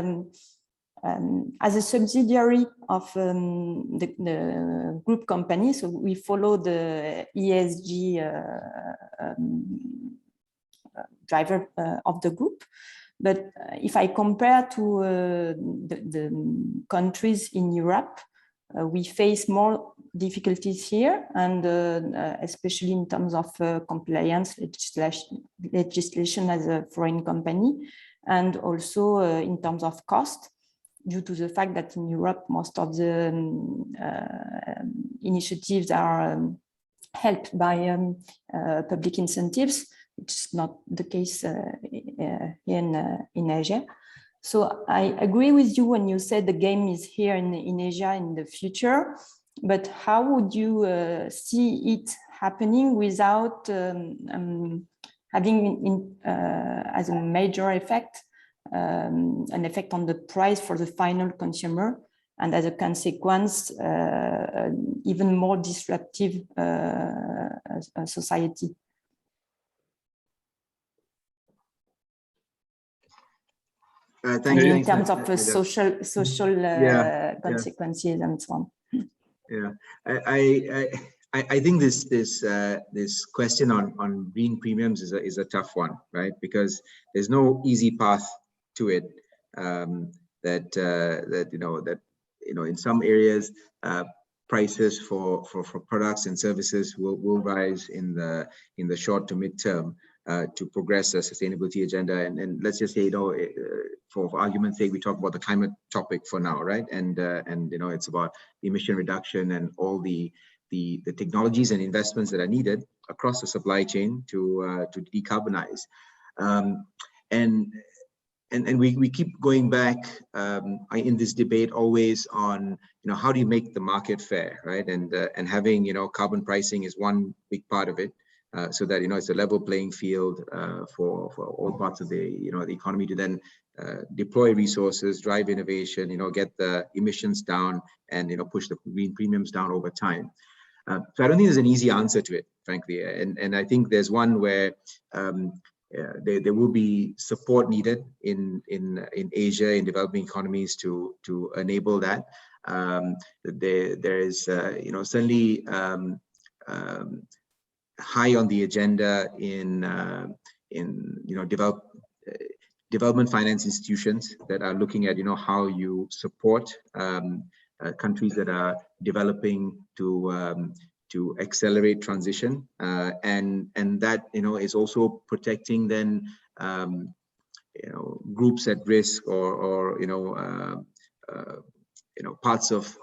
as a subsidiary of the group company, so we follow the ESG driver of the group. But if I compare to the countries in Europe, we face more difficulties here, and especially in terms of compliance legislation as a foreign company, and also in terms of cost, due to the fact that in Europe, most of the initiatives are helped by public incentives, which is not the case here in Asia. So I agree with you when you said the game is here in Asia in the future, but how would you see it happening without having as a major effect, an effect on the price for the final consumer, and as a consequence, even more disruptive society? In terms of social consequences and so on. Yeah, I think this question on green premiums is a tough one, right? Because there's no easy path to it. That in some areas prices for products and services will rise in the short to mid term. to progress a sustainability agenda. And let's just say, you know, for argument's sake, we talk about the climate topic for now, right? And you know, it's about emission reduction and all the technologies and investments that are needed across the supply chain to decarbonize. And we keep going back in this debate always on, you know, how do you make the market fair, right? And having, you know, carbon pricing is one big part of it, so that, you know, it's a level playing field for all parts of the, you know, the economy to then deploy resources, drive innovation, you know, get the emissions down, and, you know, push the green premiums down over time. So I don't think there's an easy answer to it, frankly, and I think there's one where there will be support needed in Asia, in developing economies to enable that. There is, you know, certainly high on the agenda in you know, development finance institutions that are looking at, you know, how you support countries that are developing to accelerate transition, and that, you know, is also protecting then you know, groups at risk, or you know, parts of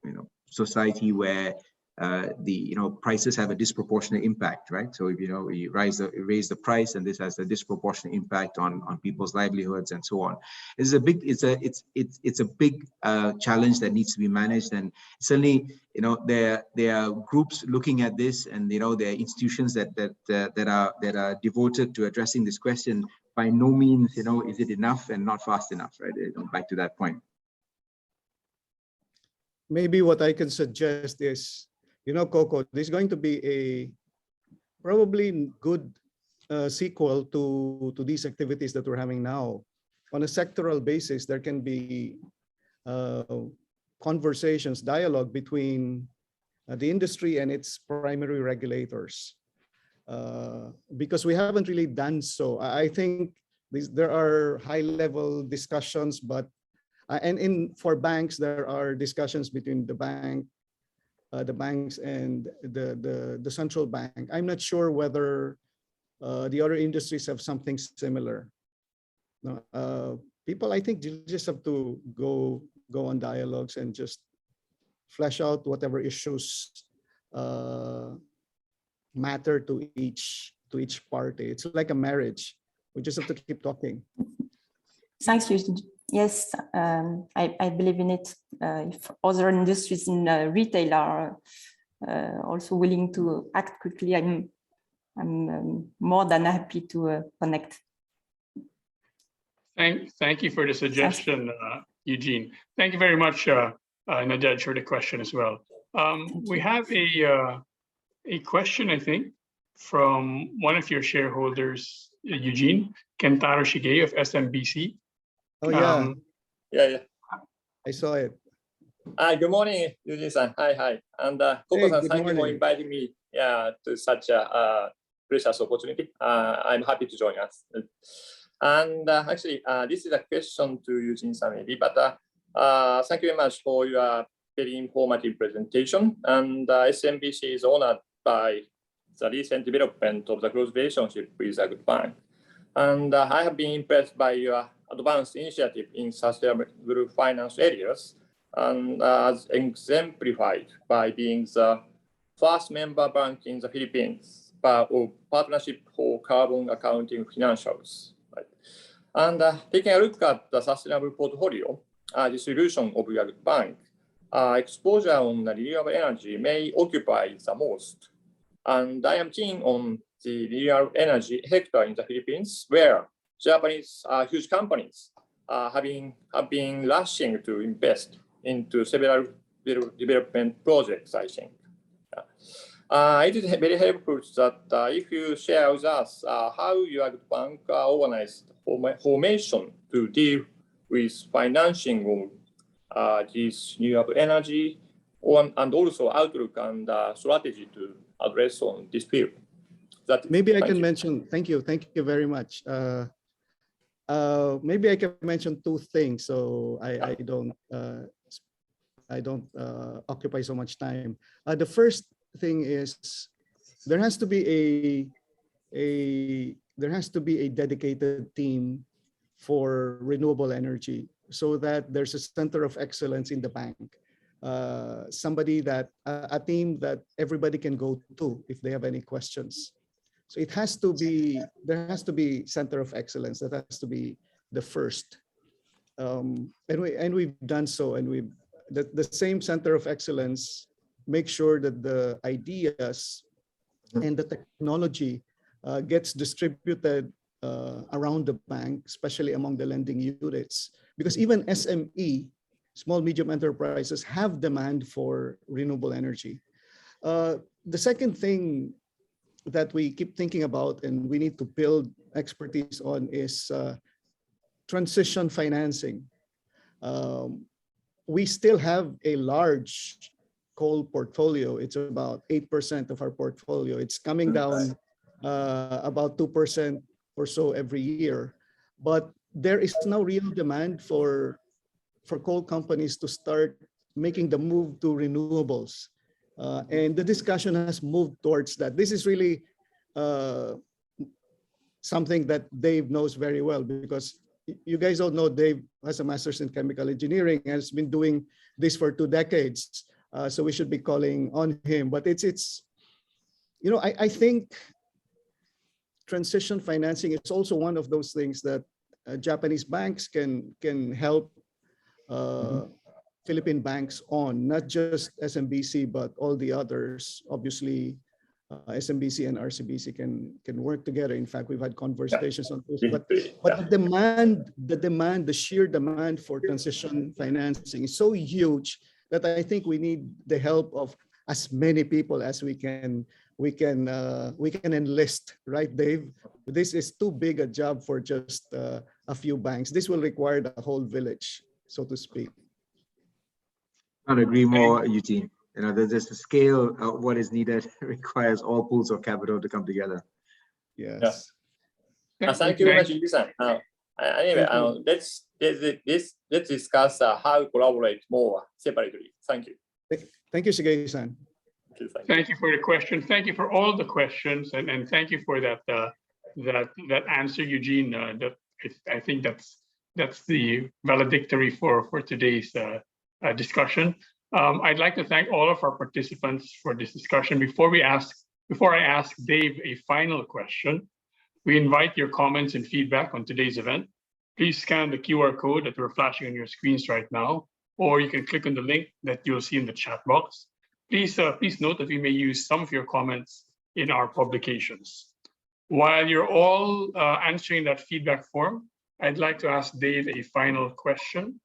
you know, society where the, you know, prices have a disproportionate impact, right? So if, you know, you raise the price, and this has a disproportionate impact on people's livelihoods and so on. It's a big challenge that needs to be managed, and certainly, you know, there are groups looking at this, and, you know, there are institutions that are devoted to addressing this question. By no means, you know, is it enough and not fast enough, right? You know, back to that point. Maybe what I can suggest is, you know, Coco, this is going to be a probably good sequel to these activities that we're having now. On a sectoral basis, there can be conversations, dialogue between the industry and its primary regulators, because we haven't really done so. I think there are high-level discussions, but for banks, there are discussions between the banks and the central bank. I'm not sure whether the other industries have something similar. People, I think, just have to go on dialogues and just flesh out whatever issues matter to each party. It's like a marriage. We just have to keep talking. Thanks, Eugene. Yes, I believe in it. If other industries in retail are also willing to act quickly, I'm more than happy to connect. Thank you for the suggestion, Eugene. Thank you very much, Nadej, for the question as well. We have a question, I think, from one of your shareholders, Eugene, Kentaro Shigei of SMBC. Oh, yeah. Yeah. I saw it. Good morning, Eugene-san. Hi. And Coco-san, thank you for inviting me to such a precious opportunity. I'm happy to join us. And actually, this is a question to Eugene-san maybe, but thank you very much for your very informative presentation. And SMBC is honored by the recent development of the close relationship with a good bank. And I have been impressed by your advanced initiative in sustainable finance areas, and as exemplified by being the first member bank in the Philippines of Partnership for Carbon Accounting Financials. Right? And taking a look at the sustainable portfolio distribution of your bank, exposure on renewable energy may occupy the most. And I am keen on the renewable energy sector in the Philippines, where Japanese huge companies have been rushing to invest into several development projects, I think. It is very helpful that if you share with us how your bank organized formation to deal with financing of this renewable energy, and also outlook and strategy to address on this field. Maybe I can mention, thank you very much. Maybe I can mention two things, so I don't occupy so much time. The first thing is, there has to be a dedicated team for renewable energy, so that there's a center of excellence in the bank. Somebody that a team that everybody can go to if they have any questions. So it has to be, there has to be center of excellence. That has to be the first. And we've done so, and the same center of excellence make sure that the ideas and the technology gets distributed around the bank, especially among the lending units, because even SME, small medium enterprises, have demand for renewable energy. The second thing that we keep thinking about and we need to build expertise on is transition financing. We still have a large coal portfolio. It's about 8% of our portfolio. It's coming down about 2% or so every year. But there is now real demand for coal companies to start making the move to renewables. And the discussion has moved towards that. This is really something that Dave knows very well, because you guys all know Dave has a master's in chemical engineering and has been doing this for 2 decades. So we should be calling on him. But it's you know, I think transition financing is also one of those things that Japanese banks can help Philippine banks on, not just SMBC, but all the others. Obviously, SMBC and RCBC can work together. In fact, we've had conversations on this. But the sheer demand for transition financing is so huge that I think we need the help of as many people as we can enlist, right, Dave? This is too big a job for just a few banks. This will require the whole village, so to speak. I can't agree more, Eugene. You know, there's the scale of what is needed requires all pools of capital to come together. Yes. Thank you very much, Eugene. Anyway, let's discuss how to collaborate more separately. Thank you. Thank you, Shigei-san. Thank you for the question. Thank you for all the questions, and thank you for that that answer, Eugene. I think that's the valedictory for today's discussion. I'd like to thank all of our participants for this discussion. Before I ask Dave a final question, we invite your comments and feedback on today's event. Please scan the QR code that we're flashing on your screens right now, or you can click on the link that you'll see in the chat box. Please note that we may use some of your comments in our publications. While you're all answering that feedback form, I'd like to ask Dave a final question.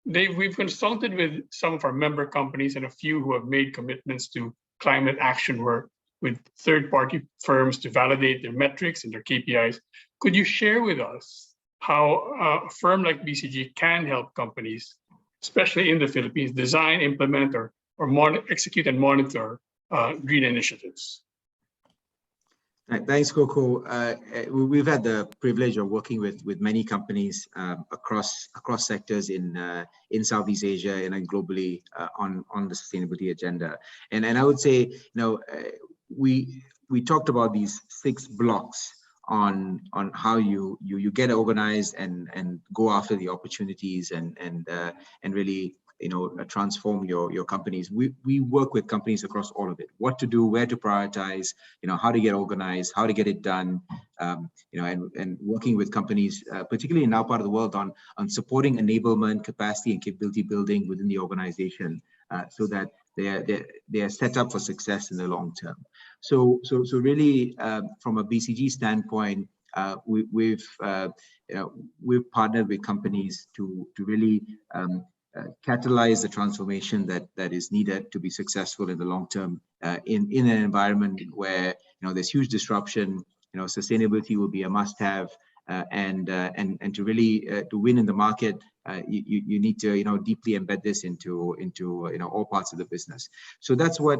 Dave, we've consulted with some of our member companies and a few who have made commitments to climate action work with third-party firms to validate their metrics and their KPIs. Could you share with us how a firm like BCG can help companies, especially in the Philippines, design, implement, or execute and monitor green initiatives? Thanks, Coco. We've had the privilege of working with many companies across sectors in Southeast Asia and globally on the sustainability agenda. And I would say, you know, we talked about these 6 blocks on how you get organized and go after the opportunities and really, you know, transform your companies. We work with companies across all of it. What to do, where to prioritize, you know, how to get organized, how to get it done, you know, and working with companies, particularly in our part of the world, on supporting enablement, capacity, and capability building within the organization, so that they are set up for success in the long term. So really, from a BCG standpoint, we've partnered with companies to really catalyze the transformation that is needed to be successful in the long term in an environment where, you know, there's huge disruption. You know, sustainability will be a must-have, and to really to win in the market, you need to, you know, deeply embed this into you know, all parts of the business. So that's what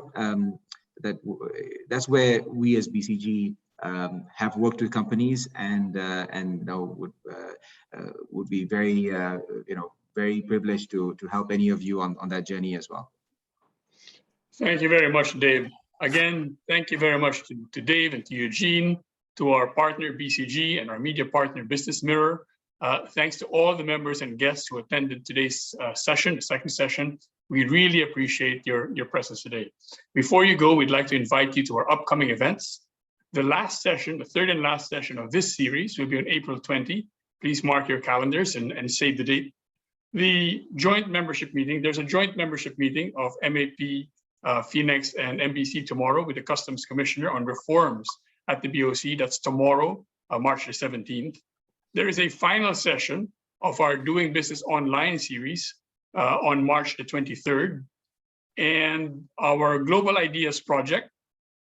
that's where we as BCG have worked with companies and you know, would be very you know, very privileged to help any of you on that journey as well. Thank you very much, Dave. Again, thank you very much to Dave and to Eugene, to our partner BCG and our media partner Business Mirror. Thanks to all the members and guests who attended today's session, the second session. We really appreciate your presence today. Before you go, we'd like to invite you to our upcoming events. The last session, the third and last session of this series will be on April 20. Please mark your calendars and save the date. The joint membership meeting, there's a joint membership meeting of MAP, Phoenix and MBC tomorrow with the Customs Commissioner on reforms at the BOC. That's tomorrow, March the 17th. There is a final session of our Doing Business Online series on March the 23rd. And our Global Ideas Project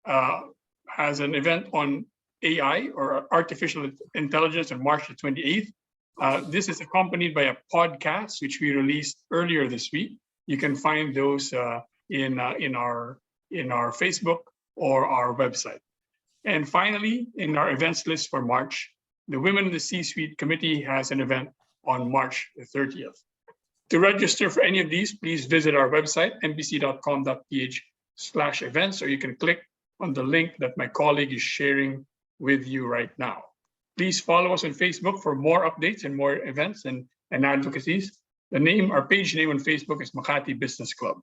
has an event on AI or artificial intelligence on March the 28th. This is accompanied by a podcast which we released earlier this week. You can find those in our Facebook or our website. And finally, in our events list for March, the Women in the C-Suite Committee has an event on March the 30th. To register for any of these, please visit our website, mbc.com.ph/events, or you can click on the link that my colleague is sharing with you right now. Please follow us on Facebook for more updates and more events and advocacies. Our page name on Facebook is Makati Business Club.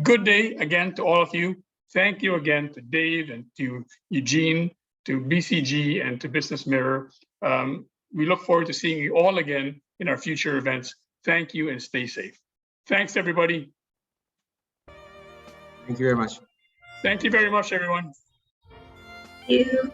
Good day again to all of you. Thank you again to Dave and to Eugene, to BCG and to Business Mirror. We look forward to seeing you all again in our future events. Thank you and stay safe. Thanks, everybody. Thank you very much. Thank you very much, everyone. Thank you.